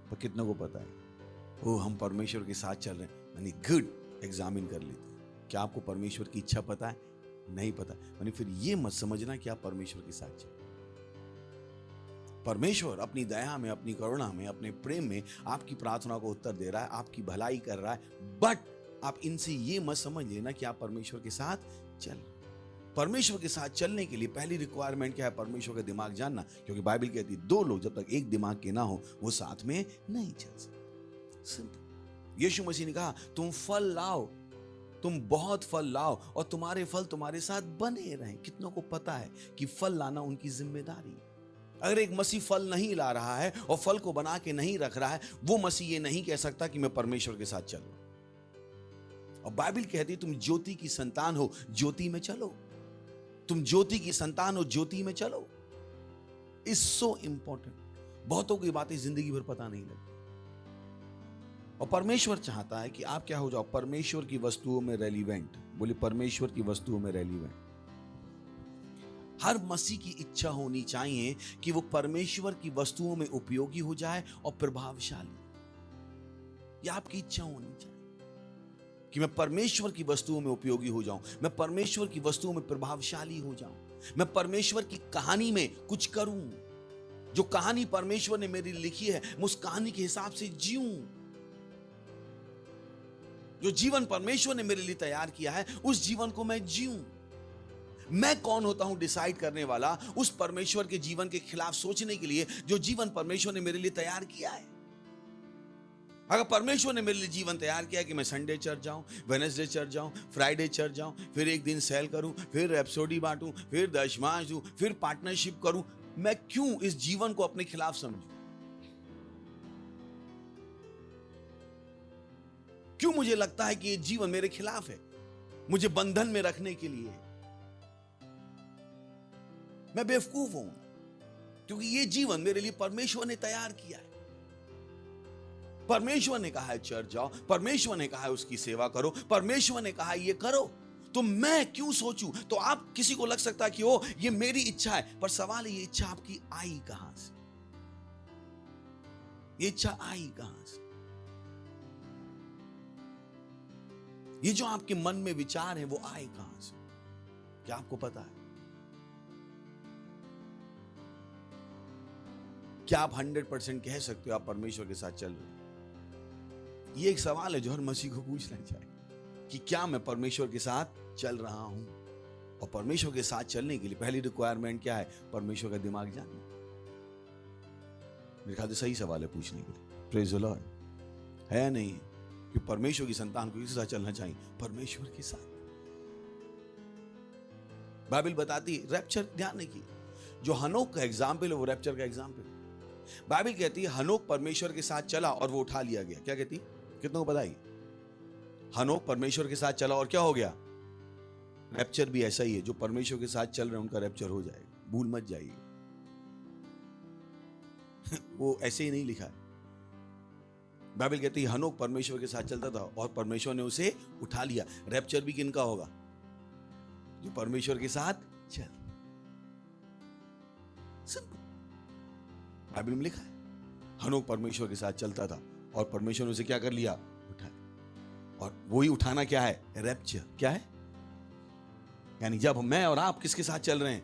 पर कितनों को पता है हम परमेश्वर के साथ चल रहे हैं? यानी गुड, एग्जामिन कर लेते हैं। क्या आपको परमेश्वर की इच्छा पता है? नहीं पता, यानी फिर ये मत समझना कि आप परमेश्वर के साथ चल। परमेश्वर अपनी दया में, अपनी करुणा में, अपने प्रेम में आपकी प्रार्थना को उत्तर दे रहा है, आपकी भलाई कर रहा है। बट आप इनसे ये मत समझ लेना कि आप परमेश्वर के साथ चल। परमेश्वर के साथ चलने के लिए पहली रिक्वायरमेंट क्या है? परमेश्वर का दिमाग जानना। क्योंकि बाइबल कहती है 2 लोग जब तक एक दिमाग के ना हो वो साथ में नहीं चल सकते। सिंपल। यीशु मसीह ने कहा तुम फल लाओ, तुम बहुत फल लाओ और तुम्हारे फल तुम्हारे साथ बने रहें। कितनों को पता है कि फल लाना उनकी जिम्मेदारी है? अगर एक मसीह फल नहीं ला रहा है और फल को बना के नहीं रख रहा है, वो मसीह ये नहीं कह सकता कि मैं परमेश्वर के साथ चलूं। और बाइबल कहती है तुम ज्योति की संतान हो, ज्योति में चलो। तुम ज्योति की संतान हो, ज्योति में चलो। Is so important. बहुतों की बातें जिंदगी भर पता नहीं लगती। और परमेश्वर चाहता है कि आप क्या हो जाओ? परमेश्वर की वस्तुओं में रेलिवेंट। बोले परमेश्वर की वस्तुओं में रेलिवेंट। हर मसीह की इच्छा होनी चाहिए कि वो परमेश्वर की वस्तुओं में उपयोगी हो जाए और प्रभावशाली। यह आपकी इच्छा होनी चाहिए कि मैं परमेश्वर की वस्तुओं में उपयोगी हो जाऊं, मैं परमेश्वर की वस्तुओं में प्रभावशाली हो जाऊं, मैं परमेश्वर की कहानी में कुछ करूं। जो कहानी परमेश्वर ने मेरी लिखी है मैं उस कहानी के हिसाब से जीऊं। जो जीवन परमेश्वर ने मेरे लिए तैयार किया है उस जीवन को मैं जीऊं। मैं कौन होता हूं डिसाइड करने वाला उस परमेश्वर के जीवन के खिलाफ सोचने के लिए जो जीवन परमेश्वर ने मेरे लिए तैयार किया है। अगर परमेश्वर ने मेरे लिए जीवन तैयार किया कि मैं संडे चर्च जाऊं, वेडनेसडे चर्च जाऊं, फ्राइडे चर्च जाऊं, फिर एक दिन सेल करूं, फिर रैप्सोडी बांटूं, फिर दशमांश दूं, फिर पार्टनरशिप करूं, मैं क्यों इस जीवन को अपने खिलाफ समझूं? क्यों मुझे लगता है कि ये जीवन मेरे खिलाफ है, मुझे बंधन में रखने के लिए? मैं बेवकूफ हूं, क्योंकि ये जीवन मेरे लिए परमेश्वर ने तैयार किया है। परमेश्वर ने कहा है चर्च जाओ, परमेश्वर ने कहा है उसकी सेवा करो, परमेश्वर ने कहा है ये करो, तो मैं क्यों सोचूं? तो आप किसी को लग सकता है कि ओ ये मेरी इच्छा है, पर सवाल है ये इच्छा आपकी आई कहां से? ये इच्छा आई कहां से? ये जो आपके मन में विचार है वो आए कहां से? क्या आपको पता है? क्या आप 100% कह सकते हो आप परमेश्वर के साथ चल रहे हो? ये एक सवाल है जो हर मसीह को पूछना चाहिए कि क्या मैं परमेश्वर के साथ चल रहा हूं? और परमेश्वर के साथ चलने के लिए पहली रिक्वायरमेंट क्या है? परमेश्वर का दिमाग जानना। मेरे ख्याल से सही सवाल है पूछने के लिए। Praise the Lord. है नहीं कि परमेश्वर की संतान को किसके साथ चलना चाहिए? परमेश्वर के साथ। बाइबल बताती है रैप्चर, ध्यान रखिए, जो हनोक का एग्जाम्पल है वो रैप्चर का एग्जाम्पल है। बाइबल कहती है हनोक परमेश्वर के साथ चला और वो उठा लिया गया। क्या कहती है? कितनों को बताइए? हनोक परमेश्वर के साथ चला और क्या हो गया? रैप्चर भी ऐसा ही है, जो परमेश्वर के साथ चल रहे हैं उनका रैप्चर हो जाएगा, भूल मत जाइए। वो ऐसे ही नहीं लिखा है। बाइबल कहती है हनोक परमेश्वर के साथ चलता था और परमेश्वर ने उसे उठा लिया। रैप्चर भी किनका होगा? जो परमेश्वर के साथ चल। सिंपल, बाइबल में लिखा है हनोक परमेश्वर के साथ चलता था और परमेश्वर ने उसे क्या कर लिया? उठा लिया। और वही उठाना क्या है? रैप्चर। क्या है? यानी जब मैं और आप किसके साथ चल रहे हैं?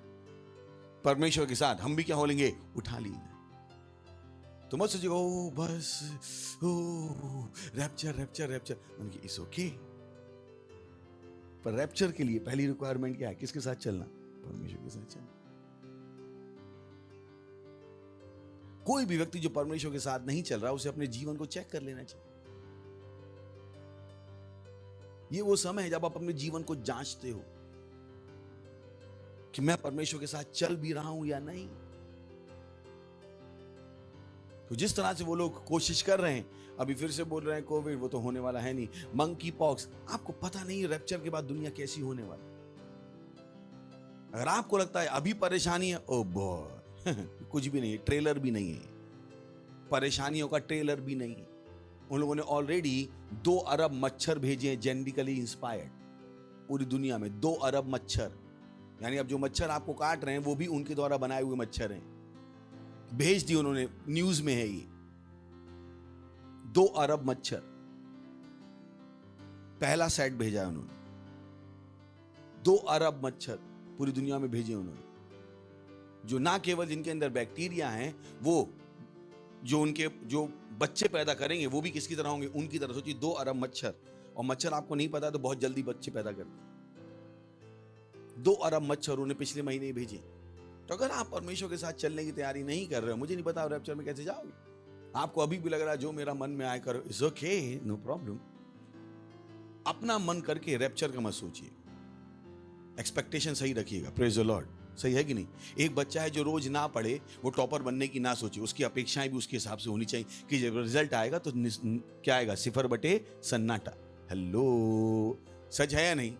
परमेश्वर के साथ, हम भी क्या हो लेंगे? उठा लेंगे। तो मत सोचिए ओ बस ओ रैप्चर रैप्चर रैप्चर, मतलब इट्स ओके। पर रैप्चर के लिए पहली रिक्वायरमेंट क्या है? किसके साथ चलना? परमेश्वर के साथ चलना। कोई भी व्यक्ति जो परमेश्वर के साथ नहीं चल रहा उसे अपने जीवन को चेक कर लेना चाहिए। ये वो समय है जब आप अपने जीवन को जांचते हो कि मैं परमेश्वर के साथ चल भी रहा हूं या नहीं। तो जिस तरह से वो लोग कोशिश कर रहे हैं, अभी फिर से बोल रहे हैं कोविड, वो तो होने वाला है नहीं, मंकी पॉक्स, आपको पता नहीं है रैप्चर के बाद दुनिया कैसी होने वाली। अगर आपको लगता है अभी परेशानी है, ओ बॉय कुछ भी नहीं है, ट्रेलर भी नहीं है, परेशानियों का ट्रेलर भी नहीं है। उन लोगों ने ऑलरेडी 2 अरब मच्छर भेजे हैं जेनेटिकली इंस्पायर्ड पूरी दुनिया में। 2 अरब मच्छर, यानी अब जो मच्छर आपको काट रहे हैं वो भी उनके द्वारा बनाए हुए मच्छर हैं। भेज दी उन्होंने, न्यूज में है ये। 2 अरब मच्छर पहला सेट भेजा है उन्होंने। 2 अरब मच्छर पूरी दुनिया में भेजे उन्होंने, जो ना केवल जिनके अंदर बैक्टीरिया हैं, वो जो उनके जो बच्चे पैदा करेंगे वो भी किसकी तरह होंगे? उनकी तरह। सोचिए 2 अरब मच्छर, और मच्छर आपको नहीं पता तो बहुत जल्दी बच्चे पैदा करते हैं। 2 अरब मच्छर उन्होंने पिछले महीने ही भेजे। तो अगर आप परमेश्वर के साथ चलने की तैयारी नहीं कर रहे हो, मुझे नहीं पता रैप्चर में कैसे जाओगे। आपको अभी भी लग रहा है जो मेरा मन में आए करो, इट्स ओके, नो प्रॉब्लम। अपना मन करके रैप्चर का मत सोचिए, एक्सपेक्टेशन सही रखिएगा। Praise the Lord. सही है कि नहीं? एक बच्चा है जो रोज ना पढ़े, वो टॉपर बनने की ना सोचे, उसकी अपेक्षाएं भी उसके हिसाब से होनी चाहिए कि जब रिजल्ट आएगा तो क्या आएगा? 0 बटे सन्नाटा। हेलो, सच है या नहीं?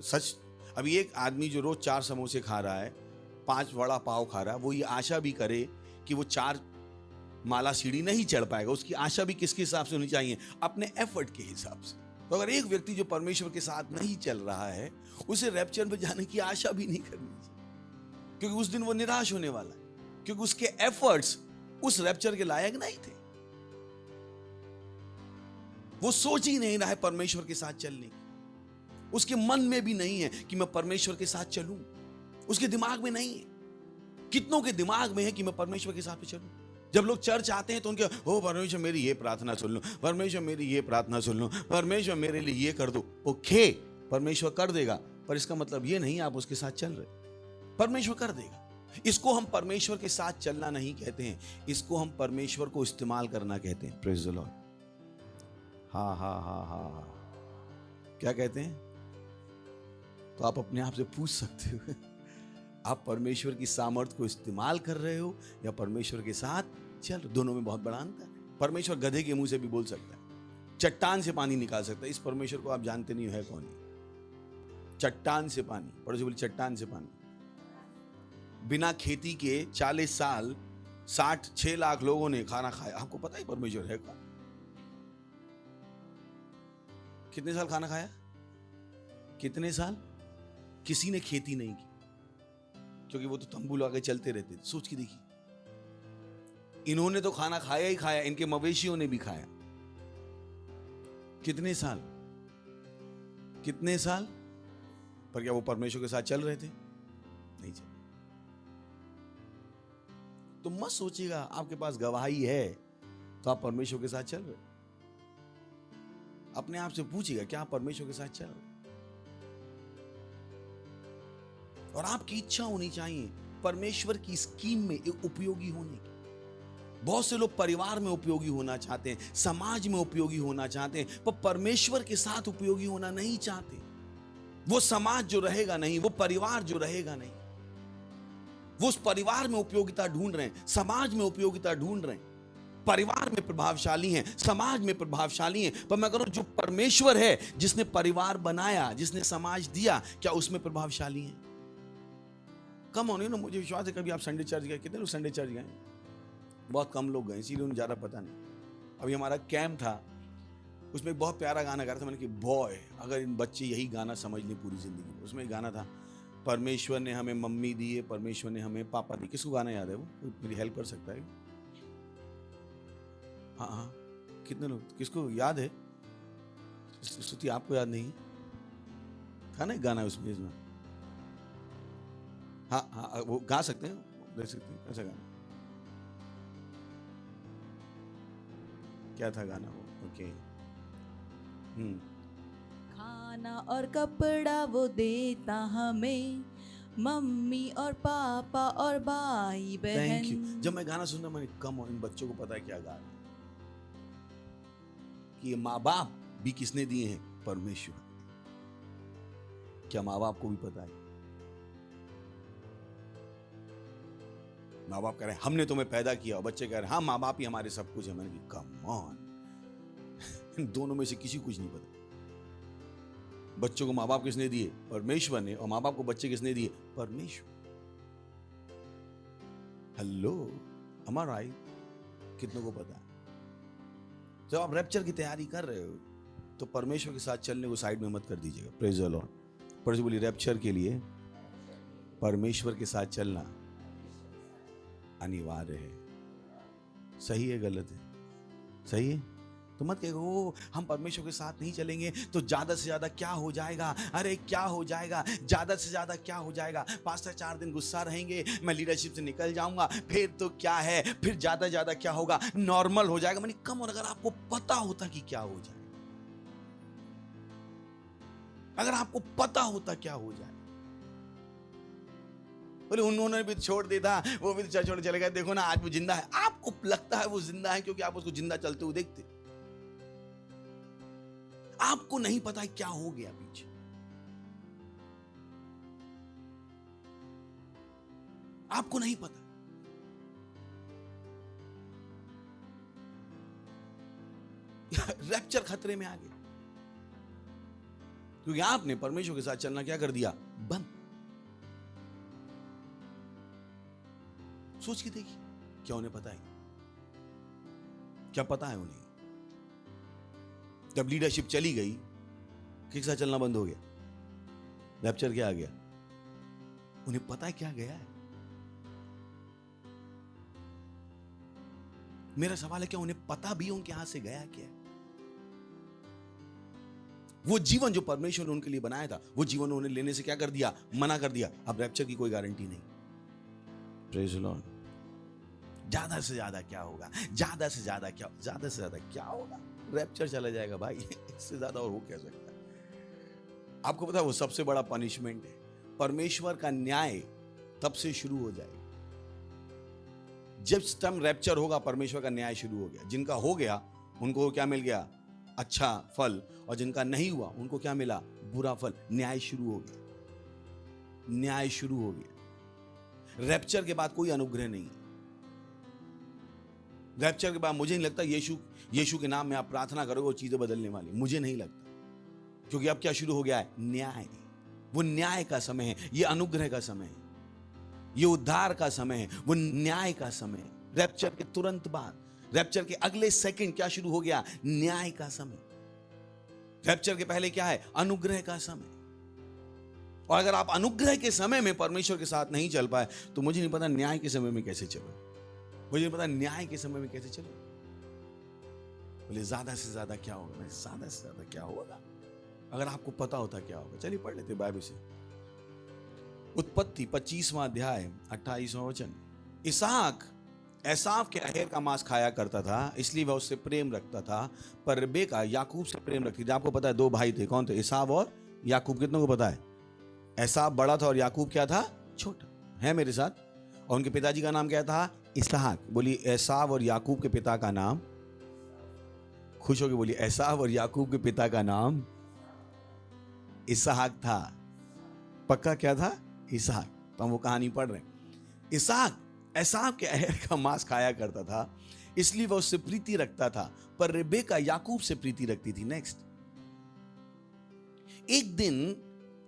सच। अभी एक आदमी जो रोज 4 समोसे खा रहा है, 5 वड़ा पाव खा रहा है, वो ये आशा भी करे कि वो 4 माला सीढ़ी नहीं चढ़ पाएगा, उसकी आशा भी किसके हिसाब से होनी चाहिए? अपने एफर्ट के हिसाब से। तो अगर एक व्यक्ति जो परमेश्वर के साथ नहीं चल रहा है, उसे रैप्चर में जाने की आशा भी नहीं करनी चाहिए, क्योंकि उस दिन वो निराश होने वाला है, क्योंकि उसके एफर्ट्स उस रैप्चर के लायक नहीं थे। वो सोच ही नहीं रहा है परमेश्वर के साथ चलने की, उसके मन में भी नहीं है कि मैं परमेश्वर के साथ चलूं, उसके दिमाग में नहीं है। कितनों के दिमाग में है कि मैं परमेश्वर के साथ चलूं। जब लोग चर्च आते हैं तो उनके ओ परमेश्वर मेरी ये प्रार्थना सुन लो, परमेश्वर मेरी ये प्रार्थना सुन लो, परमेश्वर मेरे लिए ये कर दो। ओके, परमेश्वर कर देगा, पर इसका मतलब ये नहीं आप उसके साथ चल रहे। परमेश्वर कर देगा। इसको हम परमेश्वर के साथ चलना नहीं कहते हैं, इसको हम परमेश्वर को इस्तेमाल करना कहते हैं। Praise the Lord. हाँ हाँ हाँ हाँ हाँ, क्या कहते हैं? तो आप अपने आप से पूछ सकते हो, आप परमेश्वर की सामर्थ को इस्तेमाल कर रहे हो या परमेश्वर के साथ चल? दोनों में बहुत बड़ा अंतर है। परमेश्वर गधे के मुंह से भी बोल सकता है, चट्टान से पानी निकाल सकता है। इस परमेश्वर को आप जानते नहीं हो है कौन है। चट्टान से पानी, पड़ोसी बोली चट्टान से पानी। बिना खेती के 40 साल 66 लाख लोगों ने खाना खाया। आपको पता है परमेश्वर है कौन? कितने साल खाना खाया? कितने साल? किसी ने खेती नहीं की, क्योंकि वो तो तंबू लगा के चलते रहते थे। सोच के देखिए, इन्होंने तो खाना खाया ही खाया, इनके मवेशियों ने भी खाया। कितने साल? कितने साल? पर क्या वो परमेश्वर के साथ चल रहे थे? नहीं चल। तो मत सोचिएगा आपके पास गवाही है तो आप परमेश्वर के साथ चल रहे। अपने आप से पूछिएगा, क्या आप परमेश्वर के साथ चल रहे? और आपकी इच्छा होनी चाहिए परमेश्वर की स्कीम में एक उपयोगी होने की। बहुत से लोग परिवार में उपयोगी होना चाहते हैं, समाज में उपयोगी होना चाहते हैं, पर परमेश्वर के साथ उपयोगी होना नहीं चाहते। वो समाज जो रहेगा नहीं, वो परिवार जो रहेगा नहीं, वो उस परिवार में उपयोगिता ढूंढ रहे हैं, समाज में उपयोगिता ढूंढ रहे हैं। परिवार में प्रभावशाली हैं, समाज में प्रभावशाली हैं, पर मैं कह रहा हूं जो परमेश्वर है, जिसने परिवार बनाया, जिसने समाज दिया, क्या उसमें प्रभावशाली हैं? कम होने ना, मुझे विश्वास है कभी आप संडे चर्च गए? कितने लोग संडे चर्च गए? बहुत कम लोग गए, इसीलिए उन्हें ज्यादा पता नहीं। अभी हमारा कैंप था, उसमें एक बहुत प्यारा गाना गा रहा था। मैंने कहा बॉय, अगर इन बच्चे यही गाना समझ लें पूरी जिंदगी। उसमें एक गाना था, परमेश्वर ने हमें मम्मी दी है, परमेश्वर ने हमें पापा दी। किसको गाना याद है? वो मेरी हेल्प कर सकता है? हाँ हाँ, कितने लोग, किसको याद है? स्तुति आपको याद नहीं था ना? गाना उसमें इसमें, हाँ हाँ, वो गा सकते हैं, देख सकते हैं। कैसा गाना, क्या था गाना वो? ओके, खाना और कपड़ा वो देता हमें, मम्मी और पापा और भाई बहन। Thank you. जब मैं गाना सुनता मैंने कम, इन बच्चों को पता है क्या गा रहे हैं, कि ये माँ बाप भी किसने दिए हैं? परमेश्वर। क्या माँ बाप को भी पता है? माँ बाप कह रहे हैं हमने तुम्हें पैदा किया, और बच्चे कह रहे हैं हाँ माँ बाप ही हमारे सब कुछ है। मैंने कहा कम ऑन, इन दोनों में से किसी कुछ नहीं पता। बच्चों को माँ बाप किसने दिए? परमेश्वर ने। और माँ बाप को बच्चे किसने दिए? परमेश्वर। Hello, am I right? कितनों को पता है? जब आप रैप्चर की तैयारी कर रहे हो तो परमेश्वर के साथ चलने को साइड में मत कर दीजिएगा। Praise the Lord. पर बोली रैप्चर के लिए परमेश्वर के साथ चलना अनिवार्य है। सही है गलत है? सही है। तो मत कहो हम परमेश्वर के साथ नहीं चलेंगे तो ज्यादा से ज्यादा क्या हो जाएगा। अरे क्या हो जाएगा? ज्यादा से ज्यादा क्या हो जाएगा? पास्टर 4 दिन गुस्सा रहेंगे, मैं लीडरशिप से निकल जाऊंगा, फिर तो क्या है, फिर ज्यादा ज्यादा क्या होगा, नॉर्मल हो जाएगा। मैंने कम, और अगर आपको पता होता कि क्या हो जाए, अगर आपको पता होता क्या हो जाए। बोले उन्होंने भी छोड़ दिया, वो भी चर्च छोड़ चले गए, देखो ना आज वो जिंदा है। आपको लगता है वो जिंदा है क्योंकि आप उसको जिंदा चलते हुए देखते। आपको नहीं पता है क्या हो गया पीछे। आपको नहीं पता। रैप्चर खतरे में आ गया क्योंकि आपने परमेश्वर के साथ चलना क्या कर दिया? बंद। सोच के देखिए, क्या उन्हें पता है? क्या पता है उन्हें? जब लीडरशिप चली गई, किसके साथ चलना बंद हो गया? रैप्चर क्या आ गया? उन्हें पता है क्या गया है? मेरा सवाल है, क्या उन्हें पता भी उनके हाथ से गया क्या? वो जीवन जो परमेश्वर ने उनके लिए बनाया था, वो जीवन उन्हें लेने से क्या कर दिया? मना कर दिया। अब रैप्चर की कोई गारंटी नहीं। Praise the Lord. ज्यादा से ज्यादा क्या होगा? ज्यादा से ज्यादा क्या? ज्यादा से ज्यादा क्या होगा? रैप्चर चला जाएगा भाई। इससे ज्यादा और हो क्या सकता है? आपको पता है वो सबसे बड़ा पनिशमेंट है। परमेश्वर का न्याय तब से शुरू हो जाएगा जब टाइम रैप्चर होगा, परमेश्वर का न्याय शुरू हो गया। जिनका हो गया उनको क्या मिल गया? अच्छा फल। और जिनका नहीं हुआ उनको क्या मिला? बुरा फल। न्याय शुरू हो गया, न्याय शुरू हो गया। रैप्चर के बाद कोई अनुग्रह नहीं। रैप्चर के बाद मुझे नहीं लगता यीशु के नाम में आप प्रार्थना करोगे और चीजें बदलने वाली, मुझे नहीं लगता। क्योंकि अब क्या शुरू हो गया है? न्याय। वो न्याय का समय है, ये अनुग्रह का समय है, ये उद्धार का समय है, वो न्याय का समय है। रैप्चर के तुरंत बाद, रैप्चर के अगले सेकंड क्या शुरू हो गया? न्याय का समय। रैप्चर के पहले क्या है? अनुग्रह का समय। और अगर आप अनुग्रह के समय में परमेश्वर के साथ नहीं चल पाए तो मुझे नहीं पता न्याय के समय में कैसे चलो। मुझे नहीं पता न्याय के समय में कैसे चलो। बोले ज्यादा से ज्यादा क्या होगा? ज्यादा से ज्यादा क्या होगा? अगर आपको पता होता क्या होगा, चलिए पढ़ लेते बाइबल से। उत्पत्ति 25वां अध्याय 28वां वचन। इसहाक एसाव के अहेर का मांस खाया करता था, इसलिए वह उससे प्रेम रखता था, पर रिबेका याकूब से प्रेम रखती थी। आपको पता है दो भाई थे, कौन थे? एसाव और याकूब। कितनों को पता है? एसाव बड़ा था और याकूब क्या था? छोटा। है मेरे साथ? और उनके पिताजी का नाम क्या था? इसहाक। बोलिए एसाव और याकूब के पिता का नाम। खुश होकर बोलिए एसाव और याकूब के पिता का नाम इसहाक था। पक्का क्या था? इसहाक। तो हम वो कहानी पढ़ रहे हैं। इसहाक एसाव के अहेर का मांस खाया करता था, इसलिए वह उससे प्रीति रखता था, पर रिबेका याकूब से प्रीति रखती थी। नेक्स्ट। एक दिन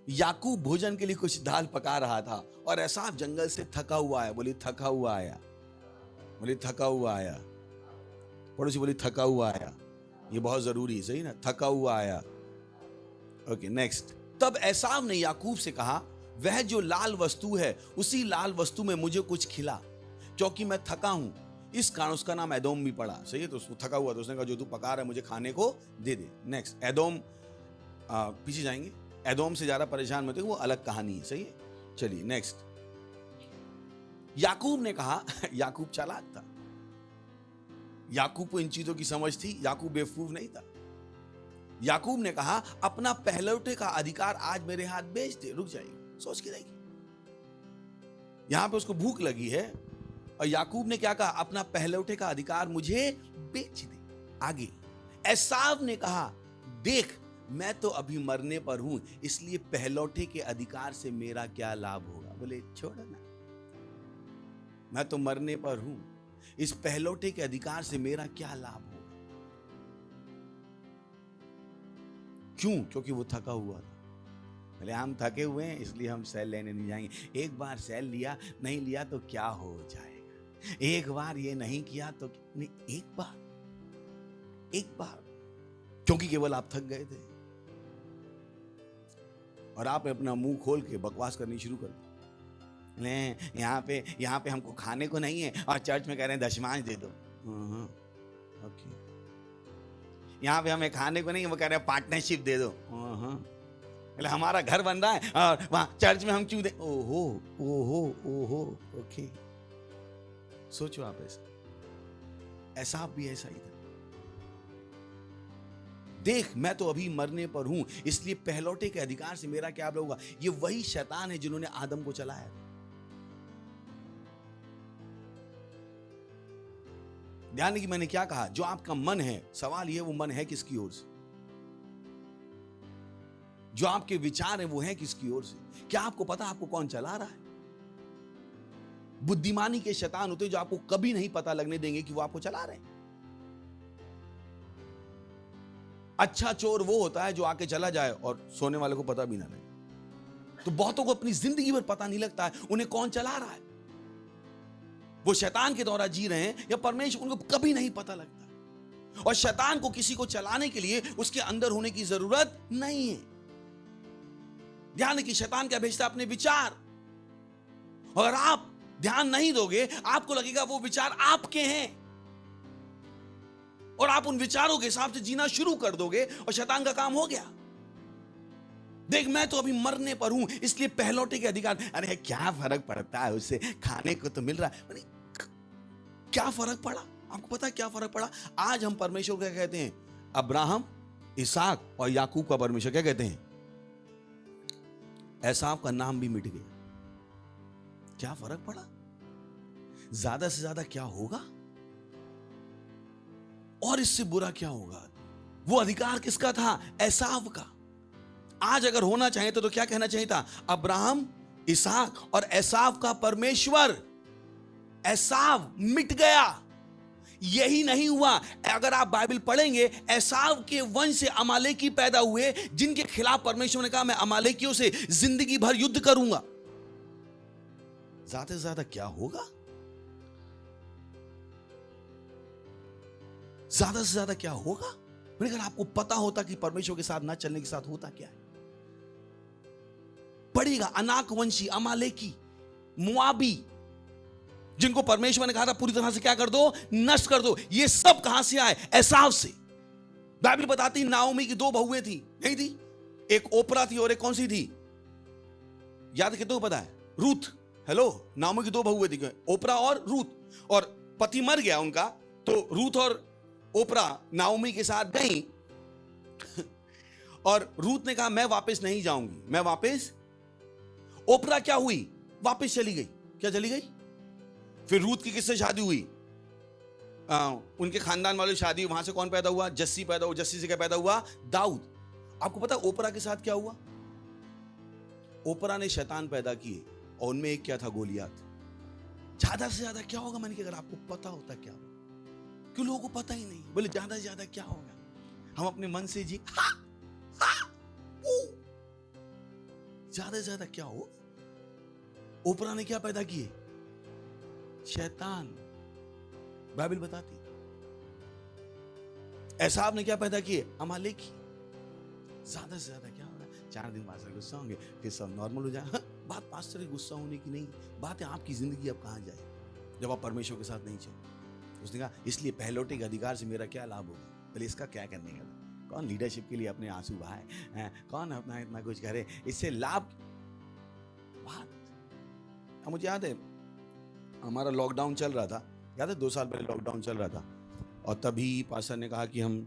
याकूब भोजन के लिए कुछ दाल पका रहा था और एसाव जंगल से थका हुआ आया। बोली थका हुआ आया। बोली थका हुआ आया। पड़ोसी बोली थका हुआ आया। ये बहुत जरूरी है, सही ना? थका हुआ आया। Okay next. तब एसाव ने याकूब से कहा, वह जो लाल वस्तु है उसी लाल वस्तु में मुझे कुछ खिला, क्योंकि मैं थका हूं। इस कारण उसका नाम एदोम भी पड़ा। सही है? तो उसको थका हुआ तो उसने कहा जो तू पका रहा है मुझे खाने को दे दे। नेक्स्ट। एदोम, पीछे जाएंगे। एदोम से ज्यादा परेशान मत हो, वो अलग कहानी है। सही है? चलिए नेक्स्ट। याकूब ने कहा, याकूब चालाक था, याकूब को इन चीजों की समझ थी, याकूब बेवकूफ नहीं था। याकूब ने कहा, अपना पहलौठे का अधिकार आज मेरे हाथ बेच दे। रुक जाइए, सोच के देखिए। यहां पे उसको भूख लगी है और याकूब ने क्या कहा? अपना पहलौठे का अधिकार मुझे बेच दे। आगे एसाव ने कहा, देख मैं तो अभी मरने पर हूं, इसलिए पहलौठे के अधिकार से मेरा क्या लाभ होगा? बोले छोड़ो ना, मैं तो मरने पर हूं, इस पहलौठे के अधिकार से मेरा क्या लाभ होगा? क्यों? क्योंकि वो थका हुआ था। बोले हम थके हुए हैं इसलिए हम सेल लेने नहीं जाएंगे। एक बार सेल लिया, नहीं लिया तो क्या हो जाएगा? एक बार ये नहीं किया तो नहीं, एक बार क्योंकि केवल आप थक गए थे और आपने अपना मुंह खोल के बकवास करनी शुरू कर दी। यहाँ पे हमको खाने को नहीं है और चर्च में कह रहे हैं दशमांश दे दो। ओके। यहाँ पे हमें खाने को नहीं है, वो कह रहे हैं पार्टनरशिप दे दो। हमारा घर बन रहा है और वहां चर्च में हम क्यों दे? ओहो ओहो ओहो। ओके, सोचो आप ऐसा भी ऐसा ही था। देख मैं तो अभी मरने पर हूं, इसलिए पहलौठे के अधिकार से मेरा क्या होगा? ये वही शैतान है जिन्होंने आदम को चलाया था। ध्यान कि मैंने क्या कहा? जो आपका मन है, सवाल ये वो मन है किसकी ओर से? जो आपके विचार हैं वो हैं किसकी ओर से? क्या आपको पता आपको कौन चला रहा है? बुद्धिमानी के शैतान होते जो आपको कभी नहीं पता लगने देंगे कि वो आपको चला रहे हैं। अच्छा चोर वो होता है जो आके चला जाए और सोने वाले को पता भी ना लगे। तो बहुतों को अपनी जिंदगी भर पता नहीं लगता है उन्हें कौन चला रहा है। वो शैतान के द्वारा जी रहे हैं या परमेश्वर, उनको कभी नहीं पता लगता। और शैतान को किसी को चलाने के लिए उसके अंदर होने की जरूरत नहीं है। ध्यान कि शैतान क्या भेजता है? अपने विचार। अगर आप ध्यान नहीं दोगे आपको लगेगा वो विचार आपके हैं और आप उन विचारों के हिसाब से जीना शुरू कर दोगे और शैतान का काम हो गया। देख मैं तो अभी मरने पर हूं, इसलिए पहलौठे के अधिकार। अरे क्या फर्क पड़ता है, उससे खाने को तो मिल रहा है। अरे क्या फर्क पड़ा? आपको पता है क्या फर्क पड़ा? आज हम परमेश्वर क्या कहते हैं? अब्राहम, इसहाक और याकूब का परमेश्वर क्या कहते हैं? एसाव का नाम भी मिट गया। क्या फर्क पड़ा? ज्यादा से ज्यादा क्या होगा और इससे बुरा क्या होगा? वो अधिकार किसका था? एसाव का। आज अगर होना चाहिए तो क्या कहना चाहिए था? अब्राहम, इसहाक और एसाव का परमेश्वर। एसाव मिट गया। यही नहीं हुआ, अगर आप बाइबल पढ़ेंगे, एसाव के वंश से अमालेकी पैदा हुए, जिनके खिलाफ परमेश्वर ने कहा मैं अमालेकियों से जिंदगी भर युद्ध करूंगा। ज्यादा से ज्यादा क्या होगा? ज्यादा से ज्यादा क्या होगा? अगर आपको पता होता कि परमेश्वर के साथ ना चलने के साथ होता क्या है, पड़ेगा अनाक वंशी, अमालेकी, मुआबी, जिनको परमेश्वर ने कहा था पूरी तरह से क्या कर दो? नष्ट कर दो। ये सब कहां से आए? एसाव से। बाइबल बताती नाओमी की 2 बहुएं थी, नहीं थी? एक ओपरा थी और एक कौन सी थी? याद कितने को पता है? रूथ। हेलो, नाओमी की 2 बहुएं थी, ओपरा और रूथ। और पति मर गया उनका, तो रूथ और ओपरा नाओमी के साथ गई और रूथ ने कहा मैं वापस नहीं जाऊंगी, मैं वापस। ओपरा क्या हुई? वापस चली गई। क्या चली गई? फिर रूथ की किससे शादी हुई? उनके खानदान वालों की शादी। वहां से कौन पैदा हुआ? जस्सी पैदा हुआ। जस्सी से क्या पैदा हुआ? दाऊद। आपको पता ओपरा के साथ क्या हुआ? ओपरा ने शैतान पैदा किए और उनमें एक क्या था? गोलियात। ज्यादा से ज्यादा क्या होगा? मैंने कहा अगर आपको पता होता क्या होगा? क्यों लोगों को पता ही नहीं? बोले ज्यादा से ज्यादा क्या होगा? हम अपने मन से जी ज्यादा से ज्यादा क्या हो? ओपरा ने क्या पैदा किए? शैतान। बाइबल बताती। एसाव ने क्या पैदा किए? अमालेकी। ज्यादा से ज्यादा क्या होगा? 4 दिन पास्टर गुस्सा होंगे, फिर सब नॉर्मल हो जाए। बात पास्टर के गुस्सा होने की नहीं, बात है आपकी जिंदगी अब कहां जाए जब आप परमेश्वर के साथ नहीं चले। उसने कहा इसलिए पहलौठे के अधिकार से मेरा क्या लाभ होगा? बोले इसका क्या करने का? कौन लीडरशिप के लिए अपने आंसू बहाए? कौन अपना इतना कुछ करे? इससे लाभ बात। मुझे याद है हमारा लॉकडाउन चल रहा था, याद है 2 साल पहले लॉकडाउन चल रहा था, और तभी पास्टर ने कहा कि हम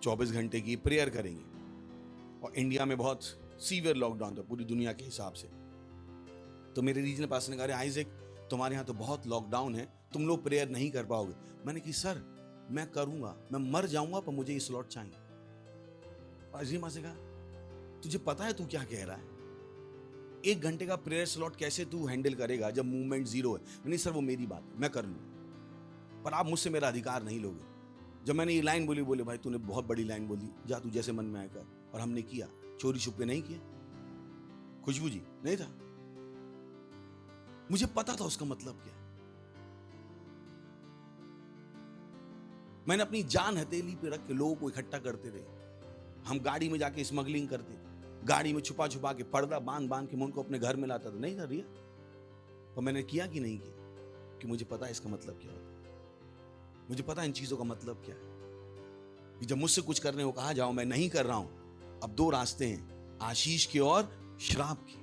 24 घंटे की प्रेयर करेंगे। और इंडिया में बहुत सीवियर लॉकडाउन था पूरी दुनिया के हिसाब से। तो मेरे रीजनल पास्टर ने कहा आइजैक तुम्हारे यहाँ तो बहुत लॉकडाउन है, तुम लोग प्रेयर नहीं कर पाओगे। मैंने कहा सर मैं करूंगा, मैं मर जाऊंगा पर मुझे ये स्लॉट चाहिए। अजीम से कहा तुझे पता है तू क्या कह रहा है? 1 घंटे का प्रेयर स्लॉट कैसे तू हैंडल करेगा जब मूवमेंट 0 है? नहीं सर वो मेरी बात है, मैं कर लूंगा, पर आप मुझसे मेरा अधिकार नहीं लोगे। जब मैंने ये लाइन बोली, बोले भाई तूने बहुत बड़ी लाइन बोली, जा तू जैसे मन में आया कर। और हमने किया, चोरी छुपे नहीं किया। खुशबू जी नहीं था, मुझे पता था उसका मतलब क्या है। मैंने अपनी जान हथेली पे रख के लोगों को इकट्ठा करते रहे। हम गाड़ी में जाके स्मगलिंग करते, गाड़ी में छुपा छुपा के पर्दा बांध बांध के मैं उनको अपने घर में लाता था। नहीं था रिया, पर मैंने किया कि नहीं किया? कि मुझे पता है इसका मतलब क्या होता है, मुझे पता है इन चीजों का मतलब क्या है। कि जब मुझसे कुछ करने को कहा जाओ मैं नहीं कर रहा हूं। अब 2 रास्ते हैं, आशीष के और श्राप के।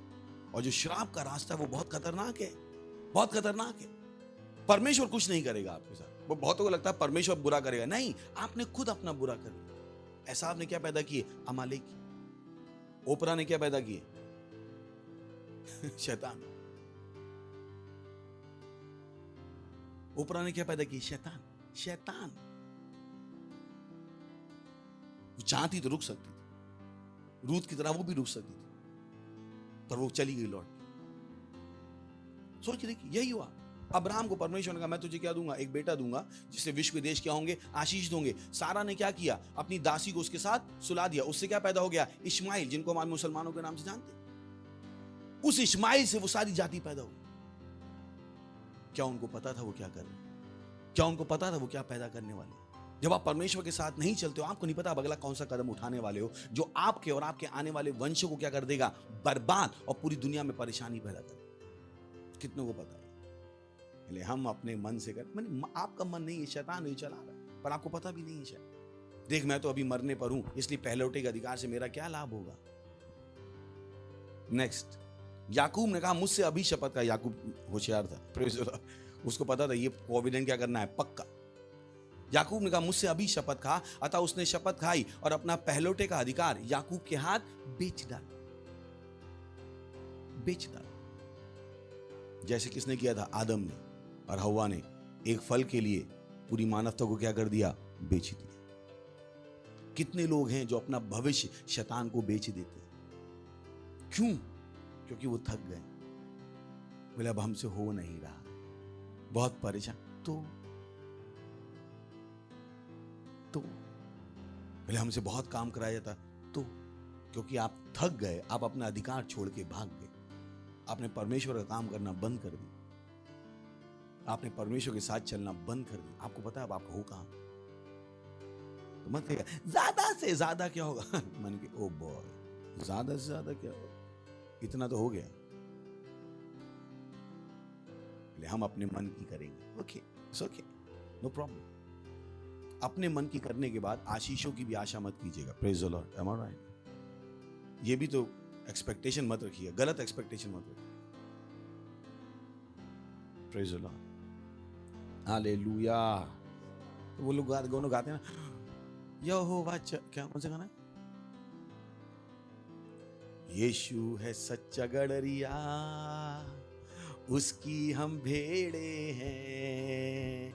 और जो श्राप का रास्ता है वो बहुत खतरनाक है, बहुत खतरनाक है। परमेश्वर कुछ नहीं करेगा आपके साथ। वो बहुतों को लगता है परमेश्वर बुरा करेगा, नहीं, आपने खुद अपना बुरा कर लिया। एसाव ने क्या पैदा किए? अमालेकी। ओपरा ने क्या पैदा किए? शैतान। ओपरा ने क्या पैदा किए? शैतान। शैतान। वो चाहती तो रुक सकती थी, रूथ की तरह वो भी रुक सकती थी, पर वो चली गई लौट। सोच देखिए यही हुआ। अब्राहम को परमेश्वर ने कहा मैं तुझे क्या दूंगा? एक बेटा दूंगा जिससे विश्व के देश क्या होंगे? आशीष होंगे। सारा ने क्या किया? अपनी दासी को उसके साथ सुला दिया। उससे क्या पैदा हो गया? इश्माइल, जिनको हम मुसलमानों के नाम से जानते। उस इश्माइल से वो सारी जाति पैदा हुई। क्या उनको पता था वो क्या कर रहे? क्या उनको पता था वो क्या पैदा करने वाले? जब आप परमेश्वर के साथ नहीं चलते हो, आपको नहीं पता आप अगला कौन सा कदम उठाने वाले हो, जो आपके और आपके आने वाले वंशों को क्या कर देगा? बर्बाद, और पूरी दुनिया में परेशानी पैदा कर। कितनों को पता है? हम अपने मन से कर, मैंने आपका मन नहीं है, शैतान नहीं चला रहा, पर आपको पता भी नहीं है। शायद देख मैं तो अभी मरने पर हूं, इसलिए पहलौठे के अधिकार से मेरा क्या लाभ होगा? नेक्स्ट, याकूब ने कहा मुझसे अभी शपथ का। याकूब होशियार था, उसको पता था ये कोविडेंट क्या करना है पक्का। याकूब ने कहा मुझसे अभी शपथ खा। अतः उसने शपथ खाई और अपना पहलौठे का अधिकार याकूब के हाथ बेच डाला। बेच डाला। जैसे किसने किया था? आदम ने और हव्वा ने एक फल के लिए पूरी मानवता को क्या कर दिया? बेच दिया। कितने लोग हैं जो अपना भविष्य शैतान को बेच देते हैं? क्यों? क्योंकि वो थक गए, बोले अब हमसे हो नहीं रहा, बहुत परेशान। तो बोले हमसे बहुत काम कराया जाता, तो क्योंकि आप थक गए, आप अपना अधिकार छोड़ के भाग गए, आपने परमेश्वर का काम करना बंद कर दिया, आपने परमेश्वर के साथ चलना बंद कर दिया। आपको पता है अब आप हो कहां? तो मत कहिएगा ज्यादा से ज्यादा क्या होगा। मन के ओ बॉय, ज्यादा से ज्यादा क्या होगा? इतना तो हो गया। हम अपने मन की करेंगे, okay, it's okay, no problem. अपने मन की करने के बाद आशीषों की भी आशा मत कीजिएगा। Praise the Lord, am I right? ये भी तो एक्सपेक्टेशन मत रखिए, गलत एक्सपेक्टेशन मत रखिए। Praise the Lord, hallelujah. तो वो लोग दोनों गाते हैं ना, यहोवा क्या, कौन सा गाना है? यीशु है सच्चा गड़रिया, उसकी हम भेड़े हैं,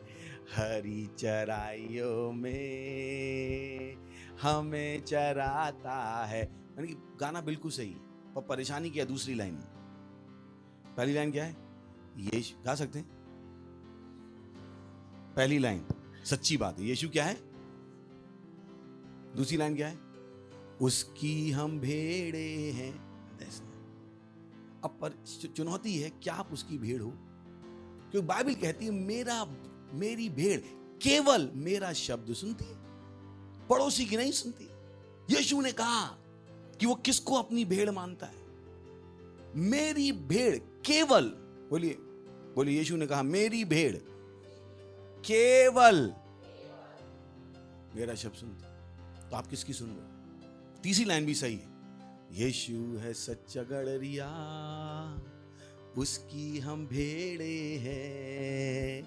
हरी चराइयों में हमें चराता है। यानी कि गाना बिल्कुल सही है, पर परेशानी क्या? दूसरी लाइन में। पहली लाइन क्या है? यीशु, गा सकते हैं? पहली लाइन सच्ची बात है, यीशु क्या है? दूसरी लाइन क्या है? उसकी हम भेड़े हैं। अब पर चुनौती है, क्या आप उसकी भेड़ हो? क्योंकि बाइबल कहती है मेरी भेड़ केवल मेरा शब्द सुनती है, पड़ोसी की नहीं सुनती। यीशु ने कहा कि वो किसको अपनी भेड़ मानता है? मेरी भेड़ केवल, बोलिए यीशु ने कहा मेरी भेड़ केवल मेरा शब्द सुनती। तो आप किसकी सुन रहे? तीसरी लाइन भी सही है, यीशु है सच्चा गड़रिया, उसकी हम भेड़े हैं,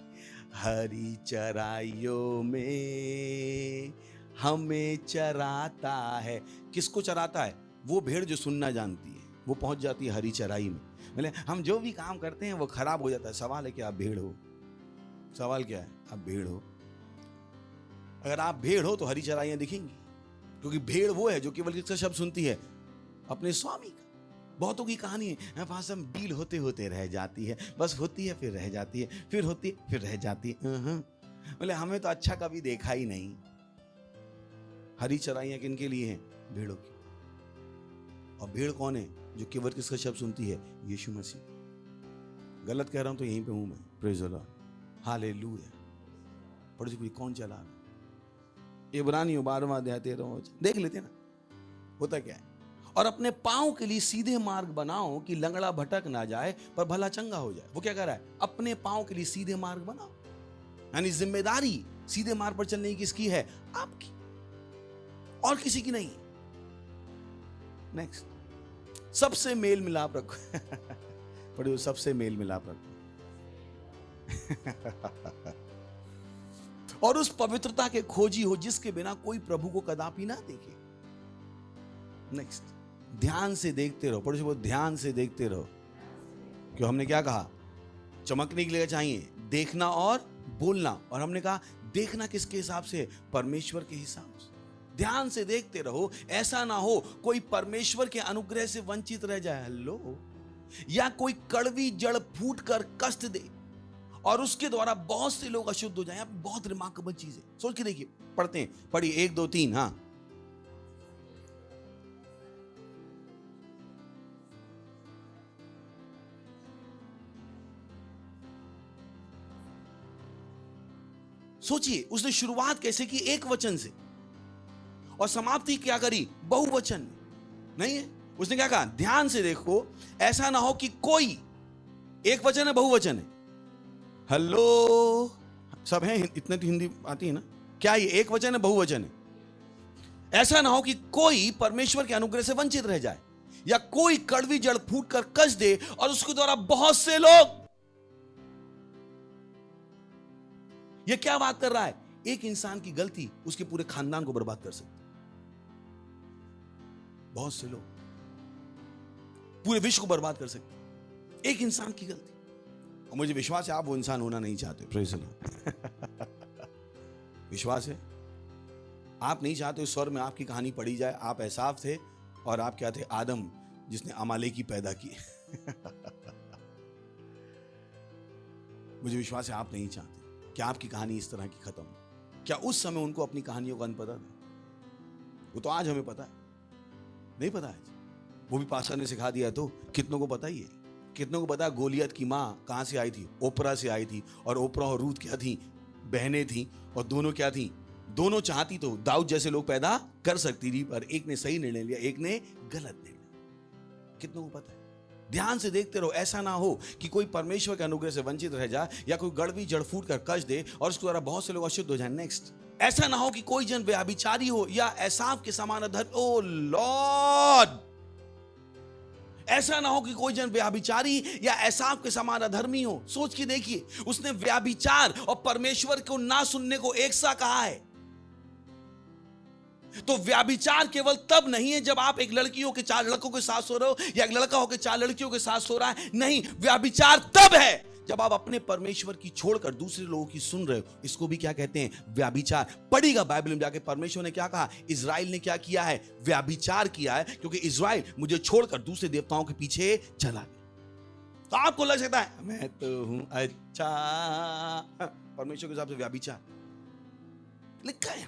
हरी चराइयों में हमें चराता है। किसको चराता है? वो भेड़ जो सुनना जानती है, वो पहुंच जाती है हरी चराई में। बोले हम जो भी काम करते हैं वो खराब हो जाता है। सवाल है कि आप भेड़ हो? सवाल क्या है? आप भेड़ हो? अगर आप भेड़ हो तो हरी चराइयां दिखेंगी, क्योंकि भेड़ वो है जो केवल किसका शब्द सुनती है? अपने स्वामी का। बहुतों की कहानी है, पास हम डील होते होते रह जाती है, बस होती है फिर रह जाती है, फिर होती है फिर रह जाती है। बोले हमें तो अच्छा कभी देखा ही नहीं। हरी चराइयां किनके लिए हैं? भेड़ों की। और भेड़ कौन है? जो केवल किसका शब्द सुनती है? यीशु मसीह। गलत कह रहा हूं तो यहीं पे हूं मैं। Praise the Lord, hallelujah. पढ़ो जी, कौन चला रहा? इब्रानियों 12वां अध्याय 13वां वचन देख लेते ना, होता क्या है? और अपने पांव के लिए सीधे मार्ग बनाओ कि लंगड़ा भटक ना जाए पर भला चंगा हो जाए। वो क्या कह रहा है? अपने पांव के लिए सीधे मार्ग बनाओ। यानी जिम्मेदारी सीधे मार्ग पर चलने की किसकी है? आपकी, और किसी की नहीं। नेक्स्ट, सबसे मेल मिलाप रखो। पढ़ो, सबसे मेल मिलाप रखो। और उस पवित्रता के खोजी हो जिसके बिना कोई प्रभु को कदापि ना देखे। नेक्स्ट, ध्यान से देखते रहो। पढ़ो, ध्यान से देखते रहो। क्यों? हमने क्या कहा? चमकने के लिए चाहिए देखना और बोलना। और हमने कहा देखना किसके हिसाब से? परमेश्वर के हिसाब से। ध्यान से देखते रहो, ऐसा ना हो कोई परमेश्वर के अनुग्रह से वंचित रह जाए। हेलो, या कोई कड़वी जड़ फूट कर कष्ट दे और उसके द्वारा बहुत से लोग अशुद्ध हो जाएं। बहुत रिमार्केबल चीज है, सोच के देखिए। पढ़ते हैं, पढ़िए 1 2 3। हाँ, सोचिए उसने शुरुआत कैसे की? एक वचन से, और समाप्ति क्या करी? बहुवचन। नहीं है? उसने क्या कहा? ध्यान से देखो, ऐसा ना हो कि कोई, एक वचन है बहुवचन है। हेलो, सब हैं, इतने तो हिंदी आती है ना? क्या ये एक वचन है बहुवचन है? ऐसा ना हो कि कोई परमेश्वर के अनुग्रह से वंचित रह जाए, या कोई कड़वी जड़ फूट कर कस दे और उसके द्वारा बहुत से लोग। ये क्या बात कर रहा है? एक इंसान की गलती उसके पूरे खानदान को बर्बाद कर सकती। बहुत से लोग, पूरे विश्व को बर्बाद कर सकती है। एक इंसान की गलती। और मुझे विश्वास है आप वो इंसान होना नहीं चाहते। Praise the Lord. विश्वास है आप नहीं चाहते उस स्वर में आपकी कहानी पढ़ी जाए। आप एसाव थे और आप क्या थे? आदम, जिसने अमालेकी पैदा किए। मुझे विश्वास है आप नहीं चाहते कि आपकी कहानी इस तरह की खत्म हो। क्या उस समय उनको अपनी कहानियों का अंत पता था? वो तो आज हमें पता है, नहीं पता है। वो भी पास्टर ने सिखा दिया। तो कितनों को पता ही है? कितनों को पता है गोलियत की माँ कहां से आई थी? ओपरा से आई थी। और ओपरा और रूथ क्या थी? बहनें थी। और दोनों क्या थी? दोनों चाहती तो दाऊद जैसे लोग पैदा कर सकती थी, पर एक ने सही निर्णय लिया, एक ने गलत निर्णय। कितनों को पता है? ध्यान से देखते रहो, ऐसा ना हो कि कोई परमेश्वर के अनुग्रह से वंचित रह जाए या कोई गड़बी जड़ फूट कर कष्ट दे और उसके द्वारा बहुत से लोग अशुद्ध हो जाए। नेक्स्ट, ऐसा ना हो कि कोई जन व्यभिचारी हो या एसाव के समान अधर्मी। ओ लॉर्ड, ऐसा ना हो कि कोई जन व्यभिचारी या एसाव के समान अधर्मी हो। सोच के देखिए, उसने व्यभिचार और परमेश्वर को ना सुनने को एक सा कहा है। तो व्यभिचार केवल तब नहीं है जब आप एक लड़की हो के 4 लड़कों के साथ सो रहे हो या एक लड़का हो के 4 लड़कियों के साथ सो रहा है। नहीं, व्यभिचार तब है जब आप अपने परमेश्वर की छोड़कर दूसरे लोगों की सुन रहे हो। इसको भी क्या कहते हैं? व्यभिचार। पढ़िएगा बाइबल में जाके, परमेश्वर ने क्या कहा? इजराइल ने क्या किया है? व्यभिचार किया है, क्योंकि इजराइल मुझे छोड़कर दूसरे देवताओं के पीछे चला गया। तो आपको लग सकता है मैं तो हूं अच्छा, परमेश्वर के हिसाब से व्यभिचार लिखा है।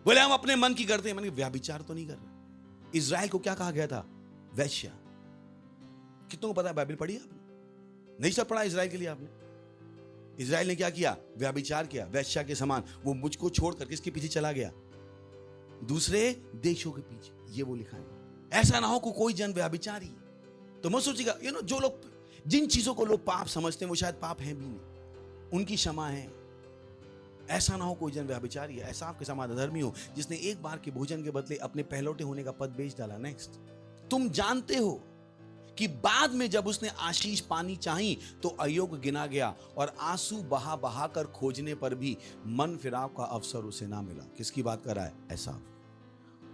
बोले हम अपने मन की करते हैं। मन की व्यभिचार तो नहीं कर रहे। इजराइल को क्या कहा गया था? वैश्या। कितनों को पता है? बाइबल पढ़ी आपने? नहीं सब पढ़ा इजराइल के लिए आपने? इजराइल ने क्या किया? व्यभिचार किया, वैश्या के समान। वो मुझको छोड़कर किसके पीछे चला गया? दूसरे देशों के पीछे। ये वो लिखा है। ऐसा ना हो कि कोई जन व्यभिचारी। तो मत सोचिएगा, जो लोग जिन चीजों को लोग पाप समझते हैं वो शायद पाप है भी नहीं, उनकी क्षमा है। ऐसा ना हो कोई जन व्यभिचारी है, ऐसा आपके समान अधर्मी हो जिसने एक बार के भोजन के बदले अपने पहलौठे होने का पद बेच डाला। नेक्स्ट, तुम जानते हो कि बाद में जब उसने आशीष पानी चाही तो अयोग्य गिना गया और आंसू बहा बहा कर खोजने पर भी मन फिराव का अवसर उसे ना मिला। किसकी बात कर रहा है? ऐसा।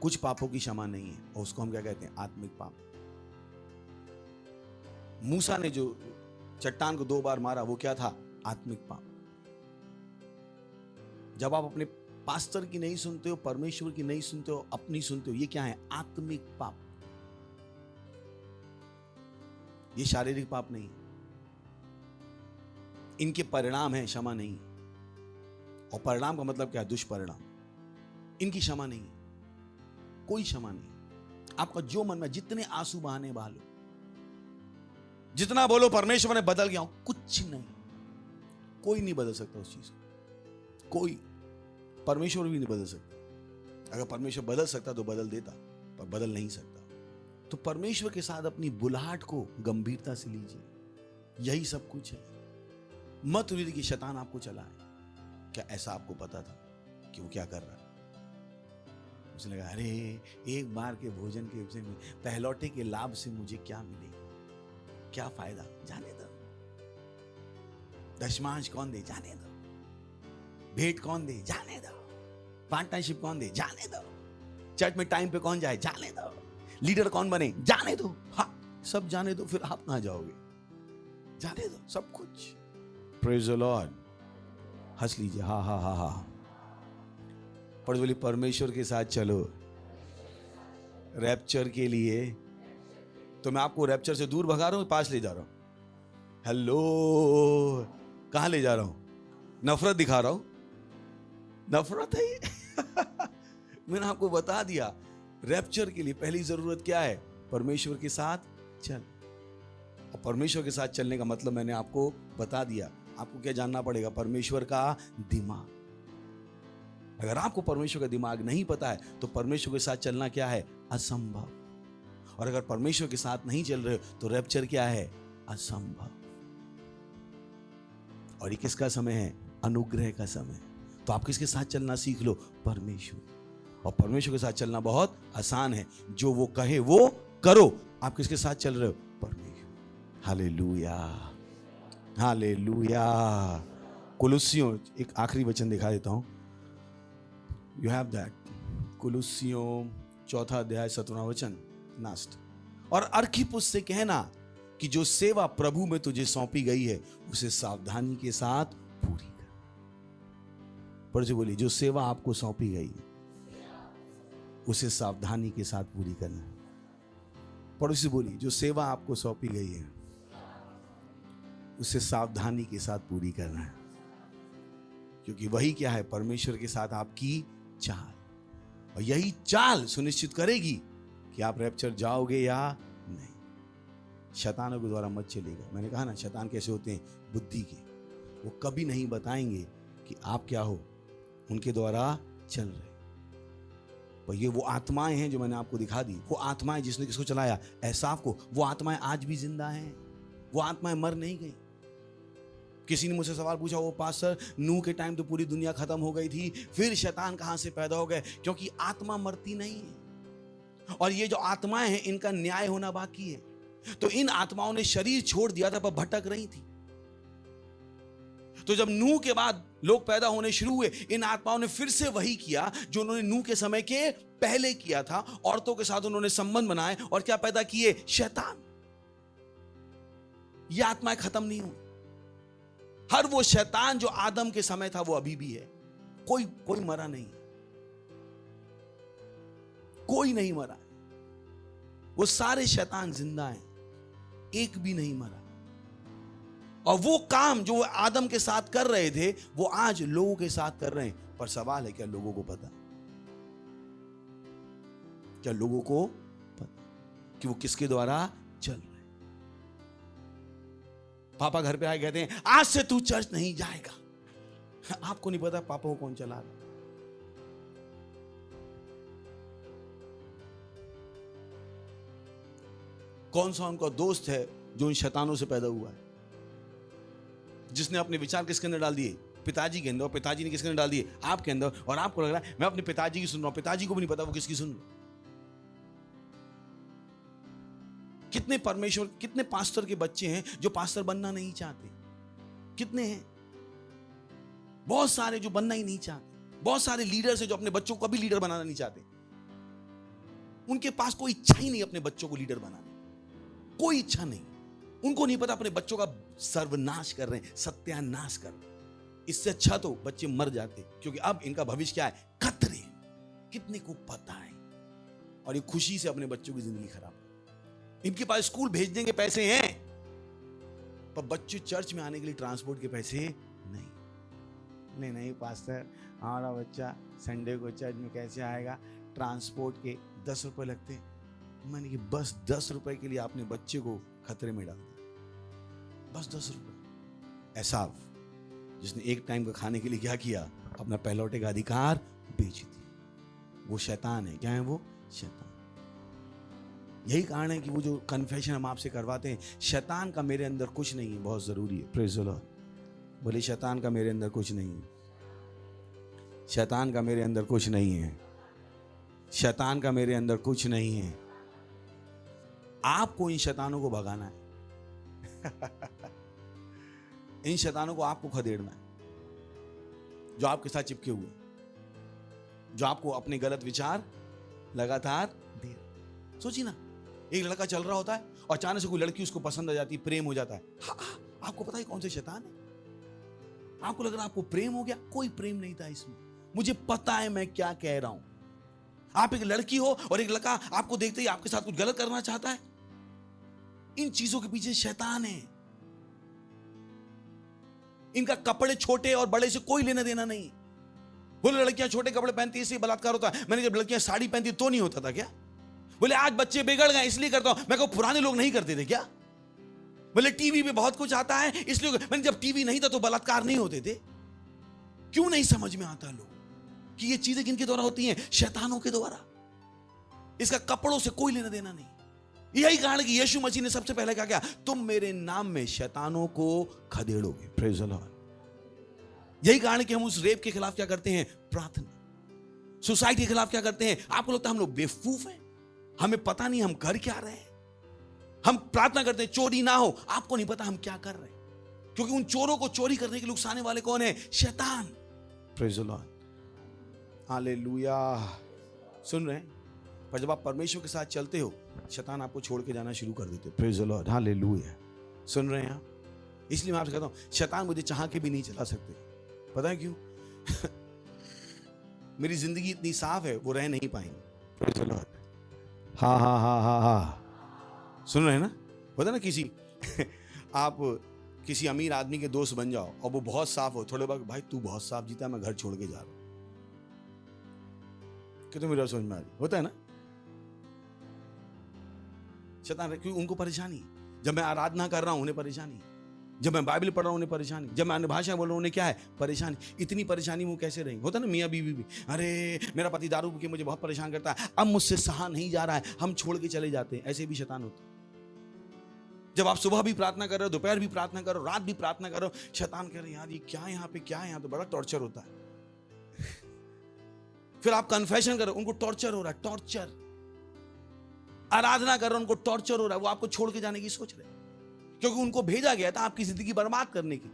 कुछ पापों की क्षमा नहीं है और उसको हम क्या कहते हैं? आत्मिक पाप। मूसा ने जो चट्टान को 2 बार मारा वो क्या था? आत्मिक पाप। जब आप अपने पास्टर की नहीं सुनते हो, परमेश्वर की नहीं सुनते हो, अपनी सुनते हो, ये क्या है? आत्मिक पाप। ये शारीरिक पाप नहीं। इनके परिणाम है, क्षमा नहीं। और परिणाम का मतलब क्या है? दुष्परिणाम। इनकी क्षमा नहीं, कोई क्षमा नहीं। आपका जो मन में जितने आंसू बहाने बहा लो, जितना बोलो परमेश्वर ने बदल गया, कुछ नहीं। कोई नहीं बदल सकता उस चीज को। कोई, परमेश्वर भी नहीं बदल सकता। अगर परमेश्वर बदल सकता तो बदल देता, पर बदल नहीं सकता। तो परमेश्वर के साथ अपनी बुलाहट को गंभीरता से लीजिए। यही सब कुछ है। मत उम्मीद कि शैतान आपको चला है। क्या ऐसा आपको पता था कि वो क्या कर रहा है? उसे लगा अरे एक बार के भोजन के विषय में पहलौठे के लाभ से मुझे क्या मिलेगा, क्या फायदा? जाने दो। दशमांश कौन दे? जाने दो। भेंट कौन दे? जाने दो। पार्टनरशिप कौन दे? जाने दो। चर्च में टाइम पे कौन जाए? जाने दो। लीडर कौन बने? जाने दो। हाँ, सब जाने दो, फिर आप कहां जाओगे? जाने दो सब कुछ। Praise the Lord. हंस लीजिए। हा हा हा हा। पर बोली परमेश्वर के साथ चलो रैप्चर के लिए। तो मैं आपको रैप्चर से दूर भगा रहा हूं, पास ले जा रहा हूं। हेलो, कहां ले जा रहा हूं? नफरत दिखा रहा हूं? नफरत है ये? मैंने आपको बता दिया, रैप्चर के लिए पहली जरूरत क्या है? परमेश्वर के साथ चल। और परमेश्वर के साथ चलने का मतलब मैंने आपको बता दिया। आपको क्या जानना पड़ेगा? परमेश्वर का दिमाग। अगर आपको परमेश्वर का दिमाग नहीं पता है तो परमेश्वर के साथ चलना क्या है? असंभव। और अगर परमेश्वर के साथ नहीं चल रहे हो तो रैप्चर क्या है? असंभव। और ये किसका समय है? अनुग्रह का समय। तो आप किसके साथ चलना सीख लो? परमेश्वर। और परमेश्वर के साथ चलना बहुत आसान है। जो वो कहे वो करो। आप किसके साथ चल रहे हो? परमेश्वर। Hallelujah, hallelujah. कुलुस्सियों, एक आखिरी वचन दिखा देता हूं। You have that. कुलुस्सियों 4 अध्याय 17 वचन लास्ट। और अर्खिप्पुस से कहना कि जो सेवा प्रभु में तुझे सौंपी गई है उसे सावधानी के साथ पूरी कर। पर जो बोली, जो सेवा आपको सौंपी गई है उसे सावधानी के साथ पूरी करना। पड़ोसी बोली, जो सेवा आपको सौंपी गई है उसे सावधानी के साथ पूरी करना है, क्योंकि वही क्या है, परमेश्वर के साथ आपकी चाल, और यही चाल सुनिश्चित करेगी कि आप रैप्चर जाओगे या नहीं। शैतानों के द्वारा मत चलेगा। मैंने कहा ना, शैतान कैसे होते हैं, बुद्धि के। वो कभी नहीं बताएंगे कि आप क्या हो, उनके द्वारा चल रहे। पर ये वो आत्माएं हैं जो मैंने आपको दिखा दी, वो आत्माएं जिसने किसको चलाया, एसाफ को। वो आत्माएं आज भी जिंदा हैं, वो आत्माएं मर नहीं गई। किसी ने मुझसे सवाल पूछा, वो पास्टर, नूह के टाइम तो पूरी दुनिया खत्म हो गई थी, फिर शैतान कहां से पैदा हो गए? क्योंकि आत्मा मरती नहीं है, और ये जो आत्माएं हैं इनका न्याय होना बाकी है। तो इन आत्माओं ने शरीर छोड़ दिया था पर भटक रही थी। तो जब नूह के बाद लोग पैदा होने शुरू हुए, इन आत्माओं ने फिर से वही किया जो उन्होंने नूह के समय के पहले किया था। औरतों के साथ उन्होंने संबंध बनाए और क्या पैदा किए, शैतान। ये आत्माएं खत्म नहीं हुई। हर वो शैतान जो आदम के समय था वो अभी भी है। कोई मरा नहीं, कोई नहीं मरा। वो सारे शैतान जिंदा हैं, एक भी नहीं मरा। और वो काम जो आदम के साथ कर रहे थे वो आज लोगों के साथ कर रहे हैं। पर सवाल है, क्या लोगों को पता? क्या लोगों को पता कि वो किसके द्वारा चल रहे? पापा घर पे आए, कहते हैं आज से तू चर्च नहीं जाएगा। आपको नहीं पता पापा को कौन चला रहा। कौन सा उनका दोस्त है जो उन शैतानों से पैदा हुआ है, जिसने अपने विचार किसके अंदर डाल दिए, पिताजी के अंदर, और पिताजी ने किसके अंदर डाल दिए, आपके अंदर। और आपको लग रहा है मैं अपने पिताजी की सुन रहा हूं, पिताजी को भी नहीं पता वो किसकी सुन रहा। कितने परमेश्वर, कितने पास्टर के बच्चे हैं जो पास्टर बनना नहीं चाहते? कितने हैं? बहुत सारे जो बनना ही नहीं चाहते। बहुत सारे लीडर्स हैं जो अपने बच्चों को कभी लीडर बनाना नहीं चाहते। उनके पास कोई इच्छा ही नहीं अपने बच्चों को लीडर बनाने, कोई इच्छा नहीं। उनको नहीं पता अपने बच्चों का सर्वनाश कर रहे हैं, सत्यानाश कर रहे हैं। इससे अच्छा तो बच्चे मर जाते, क्योंकि अब इनका भविष्य क्या है, खतरे। कितने को पता है? और ये खुशी से अपने बच्चों की जिंदगी खराब। इनके पास स्कूल भेजने के पैसे हैं, पर बच्चे चर्च में आने के लिए ट्रांसपोर्ट के पैसे नहीं। नहीं पास्टर, हमारा बच्चा संडे को चर्च में कैसे आएगा, ट्रांसपोर्ट के 10 रुपए लगते। मैंने कि बस 10 रुपए के लिए आपने बच्चे को खतरे में डाल दिया, बस 10 रुपए। एसाव, जिसने एक टाइम का खाने के लिए क्या किया, अपना पहलौठे का अधिकार बेच दिया। वो शैतान है। क्या है वो? शैतान। यही कारण है कि वो जो कन्फेशन हम आपसे करवाते हैं, शैतान का मेरे अंदर कुछ नहीं है, बहुत जरूरी है। Praise the Lord. बोले, शैतान का मेरे अंदर कुछ नहीं है, शैतान का मेरे अंदर कुछ नहीं है, शैतान का मेरे अंदर कुछ नहीं है। आपको इन शैतानों को भगाना है। इन शैतानों को आपको खदेड़ना है, जो आपके साथ चिपके हुए, जो आपको अपने गलत विचार लगातार दे। सोचिए ना, एक लड़का चल रहा होता है और अचानक से कोई लड़की उसको पसंद आ जाती, प्रेम हो जाता है। आपको पता है कौन से शैतान है? आपको लग रहा है आपको प्रेम हो गया, कोई प्रेम नहीं था इसमें। मुझे पता है मैं क्या कह रहा हूं। आप एक लड़की हो और एक लड़का आपको देखते ही आपके साथ कुछ गलत करना चाहता है। इन चीजों के पीछे शैतान है। इनका कपड़े छोटे और बड़े से कोई लेना देना नहीं। बोले लड़कियां छोटे कपड़े पहनती है इसलिए बलात्कार होता है। मैंने जब लड़कियां साड़ी पहनती तो नहीं होता था क्या? बोले आज बच्चे बिगड़ गए इसलिए करता हूं। मैं कहूं पुराने लोग नहीं करते थे क्या? बोले टीवी पे बहुत कुछ आता है इसलिए। मैंने जब टीवी नहीं था तो बलात्कार नहीं होते थे। क्यों नहीं समझ में आता लोग कि ये चीजें किनके द्वारा होती हैं? शैतानों के द्वारा। इसका कपड़ों से कोई लेना देना नहीं। यही कारण कि यीशु मसीह ने सबसे पहले क्या किया? तुम मेरे नाम में शैतानों को खदेड़ोगे। Praise the Lord. यही कारण कि हम उस रेप के खिलाफ क्या करते हैं? प्रार्थना। सुसाइड के खिलाफ क्या करते हैं? आपको लगता है हम लोग बेवकूफ हैं, हमें पता नहीं हम कर क्या रहे हैं। हम प्रार्थना करते हैं चोरी ना हो, आपको नहीं पता हम क्या कर रहे हैं, क्योंकि उन चोरों को चोरी करने के लिए उकसाने वाले कौन है? शैतान। Praise the Lord. हालेलुया। सुन रहे हैं? पर जब आप परमेश्वर के साथ चलते हो, शैतान आपको छोड़ के जाना शुरू कर देते। Praise the Lord, hallelujah. सुन रहे हैं आप? इसलिए मैं आपसे कहता हूं, शैतान मुझे चाह के भी नहीं चला सकते। पता है क्यों? मेरी जिंदगी इतनी साफ है, वो रह नहीं पाएंगे। Praise the Lord. हा हा हा हा हा। सुन रहे हैं ना? पता है ना, किसी आप किसी अमीर आदमी के दोस्त बन जाओ और वो बहुत साफ हो, थोड़े बाद भाई तू बहुत साफ जीता है, मैं घर छोड़ के जा रहा हूं। क्या मेरा समझ में आ रही? होता है ना? शैतान, क्योंकि उनको परेशानी, जब मैं आराधना कर रहा हूं उन्हें परेशानी, जब मैं बाइबल पढ़ रहा हूं उन्हें परेशानी, जब मैं अन्य भाषा बोल रहा हूं उन्हें क्या है? परेशानी। इतनी परेशानी वो कैसे रहेंगे? होता है ना मियाँ बीवी भी, अरे मेरा पति दारू पी के मुझे बहुत परेशान करता है, अब मुझसे सहा नहीं जा रहा है, हम छोड़ के चले जाते हैं। ऐसे भी शैतान होता है। जब आप सुबह भी प्रार्थना कर रहे हो, दोपहर भी प्रार्थना करो, रात भी प्रार्थना करो, शैतान कह रहे यार ये क्या है यहाँ पे, क्या है यहाँ, तो बड़ा टॉर्चर होता है। फिर आप कन्फेशन करो, उनको टॉर्चर हो रहा है, टॉर्चर। आराधना कर रहे हो, उनको टॉर्चर हो रहा है, वो आपको छोड़ के जाने की सोच रहे, क्योंकि उनको भेजा गया था आपकी जिंदगी बर्बाद करने की।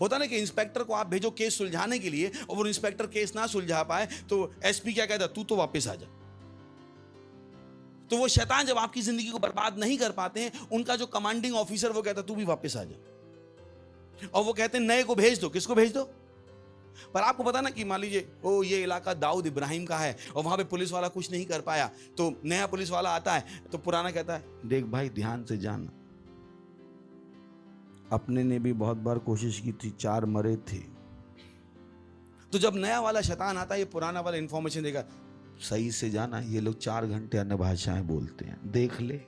होता ना कि इंस्पेक्टर को आप भेजो केस सुलझाने के लिए, और वो इंस्पेक्टर केस ना सुलझा पाए तो एसपी क्या कहता, तू तो वापस आ जा। तो वो शैतान जब आपकी जिंदगी को बर्बाद नहीं कर पाते हैं, उनका जो कमांडिंग ऑफिसर वो कहता तू भी वापस आ जा, और वो कहते हैं नए को भेज दो। किसको भेज दो? पर आपको पता ना कि मान लीजिए ओ ये इलाका दाऊद इब्राहिम का है और वहां पे पुलिस वाला कुछ नहीं कर पाया, तो नया पुलिस वाला आता है तो पुराना कहता है देख भाई ध्यान से जाना, अपने ने भी बहुत बार कोशिश की थी, 4 मरे थे। तो जब नया वाला शैतान आता है, ये पुराना वाला इंफॉर्मेशन देगा, सही से जाना, ये लोग 4 घंटे अन्य भाषाएं बोलते हैं, देख ले।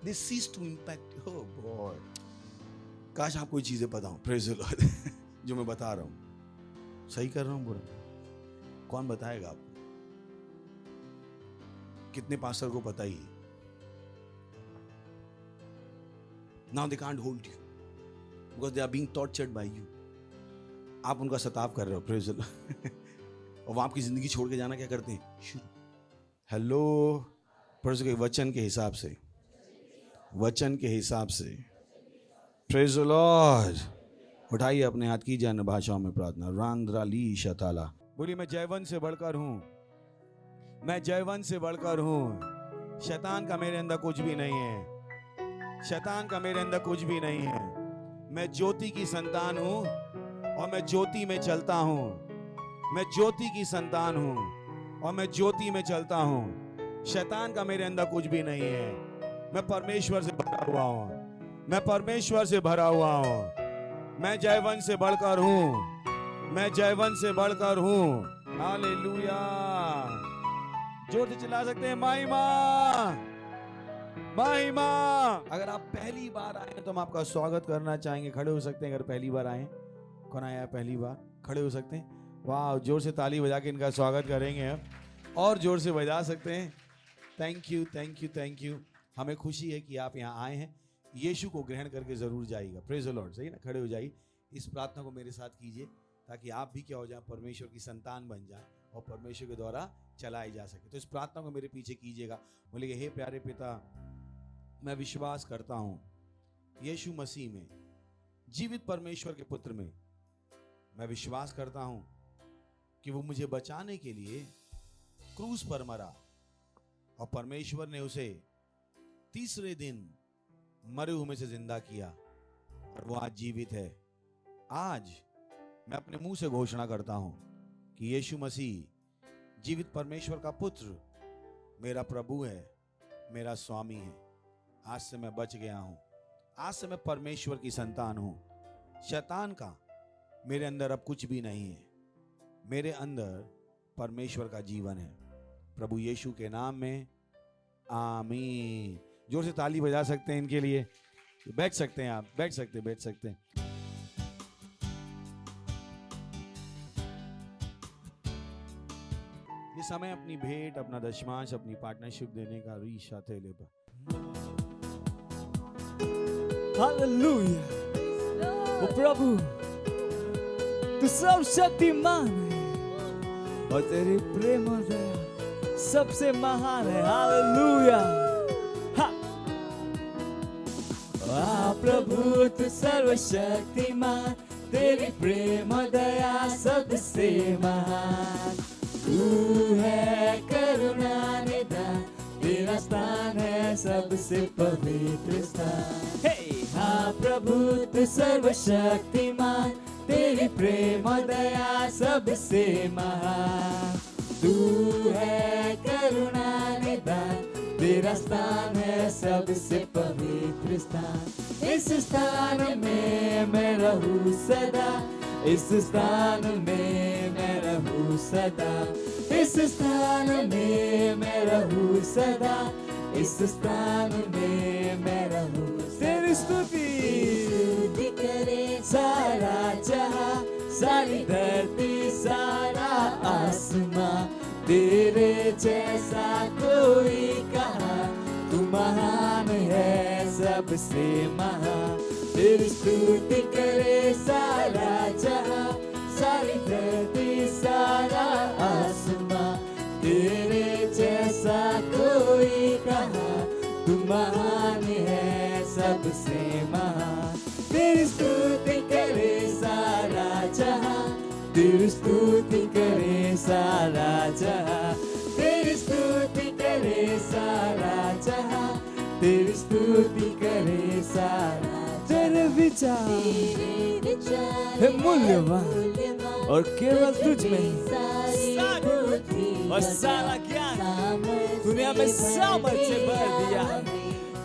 This sees to impact. Oh God, काश आपको ये चीजें पता हो। Praise the Lord. जो मैं बता रहा हूं सही कर रहा हूं बुरा? कौन बताएगा आपको? कितने पास्टर को पता ही? Now they can't hold you because they are being tortured by you. आप उनका सताव कर रहे हो। Praise the Lord. और वो आपकी जिंदगी छोड़ के जाना क्या करते हैं? शुरू। हेलो, परसों के वचन के हिसाब से, वचन के हिसाब से। Praise the Lord. उठाइए अपने हाथ, कीजिए अन्य भाषाओं में प्रार्थना। रांद्रा ली शताला। बोलिए मैं जयवंत से बढ़कर हूं, मैं जयवंत से बढ़कर हूं। शैतान का मेरे अंदर कुछ भी नहीं है, शैतान का मेरे अंदर कुछ भी नहीं है। मैं ज्योति की संतान हूं और मैं ज्योति में चलता हूं। मैं ज्योति की संतान हूं और मैं ज्योति में चलता हूं। शैतान का मेरे अंदर कुछ भी नहीं है। मैं परमेश्वर से भरा हुआ हूं, मैं परमेश्वर से भरा हुआ हूं। मैं जयवंत से बढ़कर हूं, मैं जयवंत से बढ़कर हूं। हालेलुया। जोर से चिल्ला सकते हैं महिमा, महिमा। अगर आप पहली बार आए हैं तो हम आपका स्वागत करना चाहेंगे। खड़े हो सकते हैं अगर पहली बार आए। कौन आया पहली बार? खड़े हो सकते हैं। वाह, जोर से ताली बजा के इनका स्वागत करेंगे हम, और जोर से बजा सकते हैं। Thank you, thank you, thank you. हमें खुशी है कि आप यहाँ आए हैं। यीशु को ग्रहण करके जरूर जाइएगा। Praise the Lord. सही ना? खड़े हो जाइए, इस प्रार्थना को मेरे साथ कीजिए ताकि आप भी क्या हो जाए, परमेश्वर की संतान बन जाए और परमेश्वर के द्वारा चलाई जा सके। तो इस प्रार्थना को मेरे पीछे कीजिएगा। बोलिए, हे प्यारे पिता, मैं विश्वास करता हूं यीशु मसीह में, जीवित परमेश्वर के पुत्र में। मैं विश्वास करता हूं कि वो मुझे बचाने के लिए क्रूस पर मरा और परमेश्वर ने उसे तीसरे दिन मरे हुए में से जिंदा किया और वो आज जीवित है। आज मैं अपने मुंह से घोषणा करता हूं कि यीशु मसीह जीवित परमेश्वर का पुत्र मेरा प्रभु है, मेरा स्वामी है। आज से मैं बच गया हूं, आज से मैं परमेश्वर की संतान हूं। शैतान का मेरे अंदर अब कुछ भी नहीं है, मेरे अंदर परमेश्वर का जीवन है। प्रभु यीशु के नाम में आमीन। जोर से ताली बजा सकते हैं इनके लिए। बैठ सकते हैं आप, बैठ सकते हैं। ये समय अपनी भेंट, अपना दशमांश, अपनी पार्टनरशिप देने का रीशा थे ले। हालेलुया। ओ प्रभु, तू सर्वशक्तिमान है और तेरी प्रेम और दया सबसे महान है। हालेलुया। प्रभु तू सर्वशक्तिमान, तेरी प्रेम और दया सबसे महान। तू है करुणा सबसे पवित्र स्थान। हे हाँ प्रभु तू सर्वशक्तिमान, तेरी प्रेम और दया सबसे महान। तू है करुणा निदान, तेरा स्थान है सबसे पवित्र स्थान। इस स्थान में मैं रहूं सदा, इस स्थान में मैं रहूं सदा, इस स्थान में मैं रहूं सदा, इस स्थान में मैं रहूं। तेरी स्तुति करे सारा जहां, सारी धरती सारा आसमां, तेरे जैसा कोई कहाँ, तू महान है सबसे महान। तेरी स्तुति करे सारा जहां, सारी धरती सारा आसमां, तेरे जैसा कोई कहाँ, तू महान है सबसे महान। तेरी स्तुति करे सारा जहां, तेरी स्तुति करे सारा जहां, तेरी स्तुति करे सारा जहां, तेरी स्तुति करे सारा। तेरे विचार है मूल्यवान और केवल तुझ में और सारा ज्ञान तूने हमें सामर्थ्य भर दिया,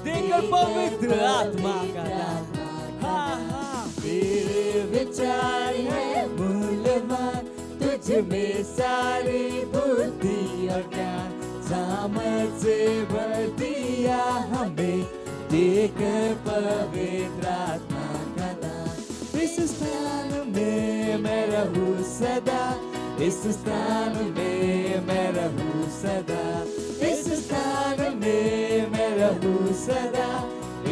देकर पवित्र आत्मा का दान। हाँ तेरे विचार है मूल्यवान, तुझ में सारी बुद्धि और ज्ञान, सामर्थ्य भर दिया हमें, देकर पवित्र आत्मा का दान। इस स्थान में मैं रहूं सदा, इस स्थान में मैं रहूं सदा, इस स्थान में मैं रहूं सदा,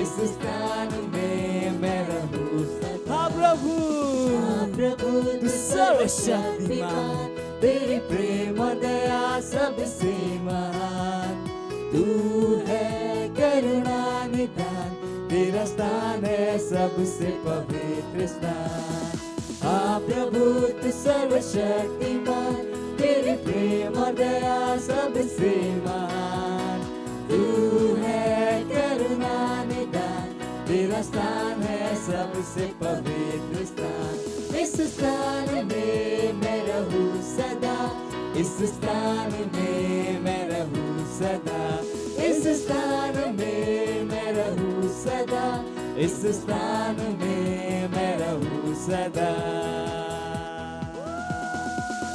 इस स्थान में मैं रहूं सदा। हाँ प्रभु तू सर्वशक्तिमान, तेरी प्रेम और दया सबसे महान। तू है करुणा निदान, तेरा स्थान है सबसे पवित्र स्थान। हाँ प्रभु तू सर्वशक्तिमान, तेरी प्रेम और दया सबसे महान। तू है करुणा निदान, तेरा स्थान है सबसे पवित्र स्थान। इस स्थान में मैं रहूं सदा, इस स्थान में मैं रहूं सदा, इस स्थान में मैं रहूं सदा, इस स्थान में मैं रहूं सदा।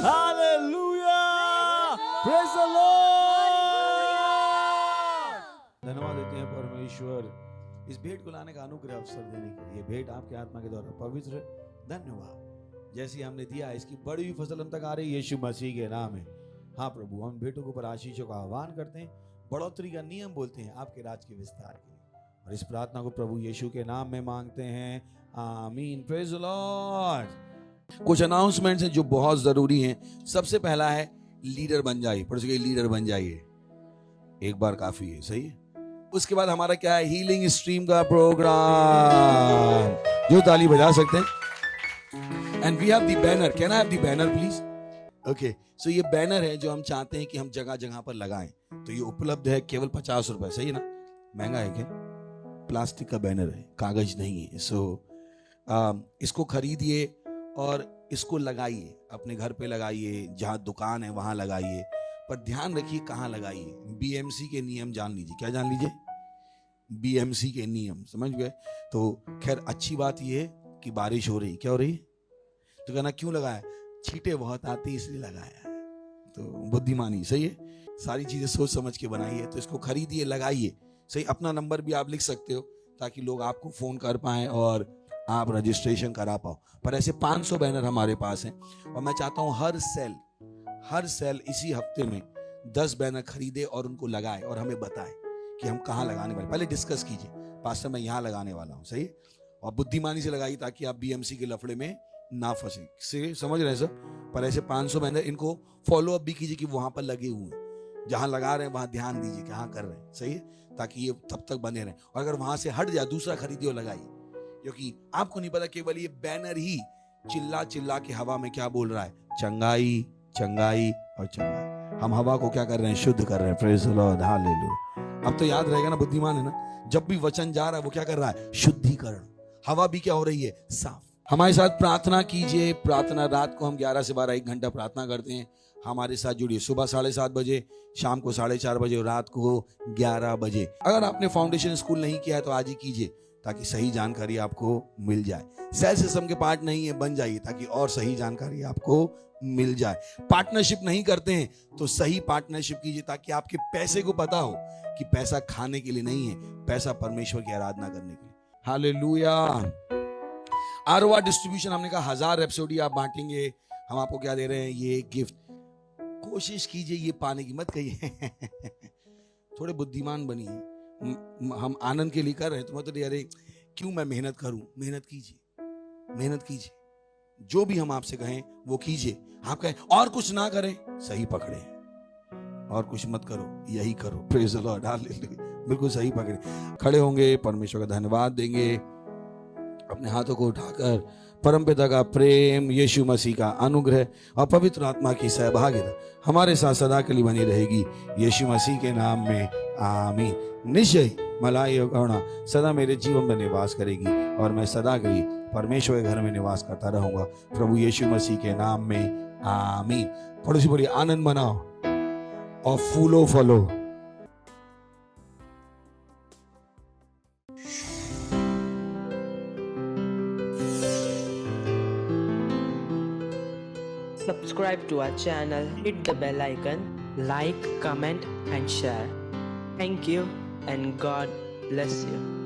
Hallelujah, praise the Lord. धन्यवाद देते हैं परमेश्वर इस भेंट को लाने का अनुग्रह अवसर देने के लिए। भेंट आपके आत्मा के द्वारा पवित्र, धन्यवाद। जैसी हमने दिया इसकी बड़ी हुई फसल हम तक आ रही है यीशु मसीह के नाम में। हाँ प्रभु, हम भेंटों को पर आशीषों का आह्वान करते हैं, बढ़ोतरी का नियम बोलते हैं आपके राज के विस्तार के लिए, और इस प्रार्थना को प्रभु यीशु के नाम में मांगते हैं, आमीन। Praise the Lord. कुछ अनाउंसमेंट्स हैं जो बहुत जरूरी हैं। सबसे पहला है लीडर बन जाइए, पर लीडर बन जाइए, एक बार काफी है, सही है। उसके बाद हमारा क्या है, हीलिंग स्ट्रीम का प्रोग्राम, जो ताली बजा सकते हैं। And we have the banner, can I have the banner please? Okay, so ये बैनर है जो हम चाहते हैं कि हम जगह जगह पर लगाएं। तो ये उपलब्ध है केवल 50 रुपए, सही है ना? महंगा है क्या? प्लास्टिक का बैनर है, कागज नहीं है। सो इसको खरीदिए और इसको लगाइए, अपने घर पे लगाइए, जहाँ दुकान है वहां लगाइए, पर ध्यान रखिए कहाँ लगाइए। बीएमसी के नियम जान लीजिए। क्या जान लीजिए? बीएमसी के नियम, समझ गए? तो खैर अच्छी बात यह है कि बारिश हो रही। क्या हो रही? तो कहना क्यों लगाया? छींटे बहुत आती इसलिए लगाया है। तो बुद्धिमानी, सही है। सारी चीजें सोच समझ के बनाई है। तो इसको खरीदिए, लगाइए। सही, अपना नंबर भी आप लिख सकते हो ताकि लोग आपको फोन कर पाएं और आप रजिस्ट्रेशन करा पाओ। पर ऐसे 500 बैनर हमारे पास हैं और मैं चाहता हूं हर सेल इसी हफ्ते में 10 बैनर खरीदे और उनको लगाए और हमें बताएं कि हम कहाँ लगाने वाले। पहले डिस्कस कीजिए, पास्टर मैं यहाँ लगाने वाला हूँ, सही, और बुद्धिमानी से लगाइए ताकि आप बीएमसी के लफड़े में ना फंसे। से समझ रहे हैं सर? पर ऐसे 500 बैनर, इनको फॉलो अप भी कीजिए कि वहां पर लगे हुए हैं, जहां लगा रहे हैं वहां ध्यान दीजिए कि हाँ कर रहे हैं, सही है, ताकि ये तब तक बने रहें। और अगर वहां से हट जाए दूसरा खरीदिए और लगाइए, क्योंकि आपको नहीं पता केवल ये बैनर ही चिल्ला चिल्ला के हवा में क्या बोल रहा है, चंगाई चंगाई और चंगाई। हम हवा को क्या कर रहे हैं? शुद्ध कर रहे हैं। Praise the Lord, hallelujah. अब तो याद रहेगा ना, बुद्धिमान है ना। जब भी वचन जा रहा है वो क्या कर रहा है? शुद्धिकरण। हवा भी क्या हो रही है? साफ। हमारे साथ प्रार्थना कीजिए। प्रार्थना रात को हम 11 से 12 1 घंटा प्रार्थना करते हैं। हमारे साथ जुड़िए सुबह 7:30 बजे, शाम को 4:30 बजे और रात को 11 बजे। अगर आपने फाउंडेशन स्कूल नहीं किया है तो आज ही कीजिए, ताकि सही जानकारी आपको मिल जाए। सेल सिस्टम के पार्ट नहीं है, बन जाइए, ताकि और सही जानकारी आपको मिल जाए। पार्टनरशिप नहीं करते हैं तो सही पार्टनरशिप कीजिए, ताकि आपके पैसे को पता हो कि पैसा खाने के लिए नहीं है, पैसा परमेश्वर की आराधना करने के लिए। हालेलुया। आरओआर डिस्ट्रीब्यूशन, हमने कहा 1000 एपिसोड आप बांटेंगे। हम आपको क्या दे रहे हैं? ये गिफ्ट। कोशिश कीजिए ये पाने की, मत कहिए थोड़े बुद्धिमान बनिए। हम आनंद के लिए कर रहे हैं तो मत तो अरे क्यों मैं मेहनत करूं। मेहनत कीजिए, मेहनत कीजिए। जो भी हम आपसे कहें वो कीजिए। आप कहें और कुछ ना करें, सही पकड़े, और कुछ मत करो, यही करो। Praise the Lord, hallelujah. बिल्कुल सही पकड़े। खड़े होंगे, परमेश्वर का धन्यवाद देंगे, अपने हाथों को उठाकर परमपिता का प्रेम, यीशु मसीह का अनुग्रह और पवित्र आत्मा की सहभागिता हमारे साथ सदा के लिए बनी रहेगी, यीशु मसीह के नाम में, आमीन। निश्चय मलाई और करुणा सदा मेरे जीवन में निवास करेगी और मैं सदा के लिए परमेश्वर के घर में निवास करता रहूंगा, प्रभु यीशु मसीह के नाम में, आमीन। पड़ोसी बोलिए आनंद मनाओ और फूलो फलो। Subscribe to our channel, hit the bell icon, like, comment and share. Thank you and God bless you.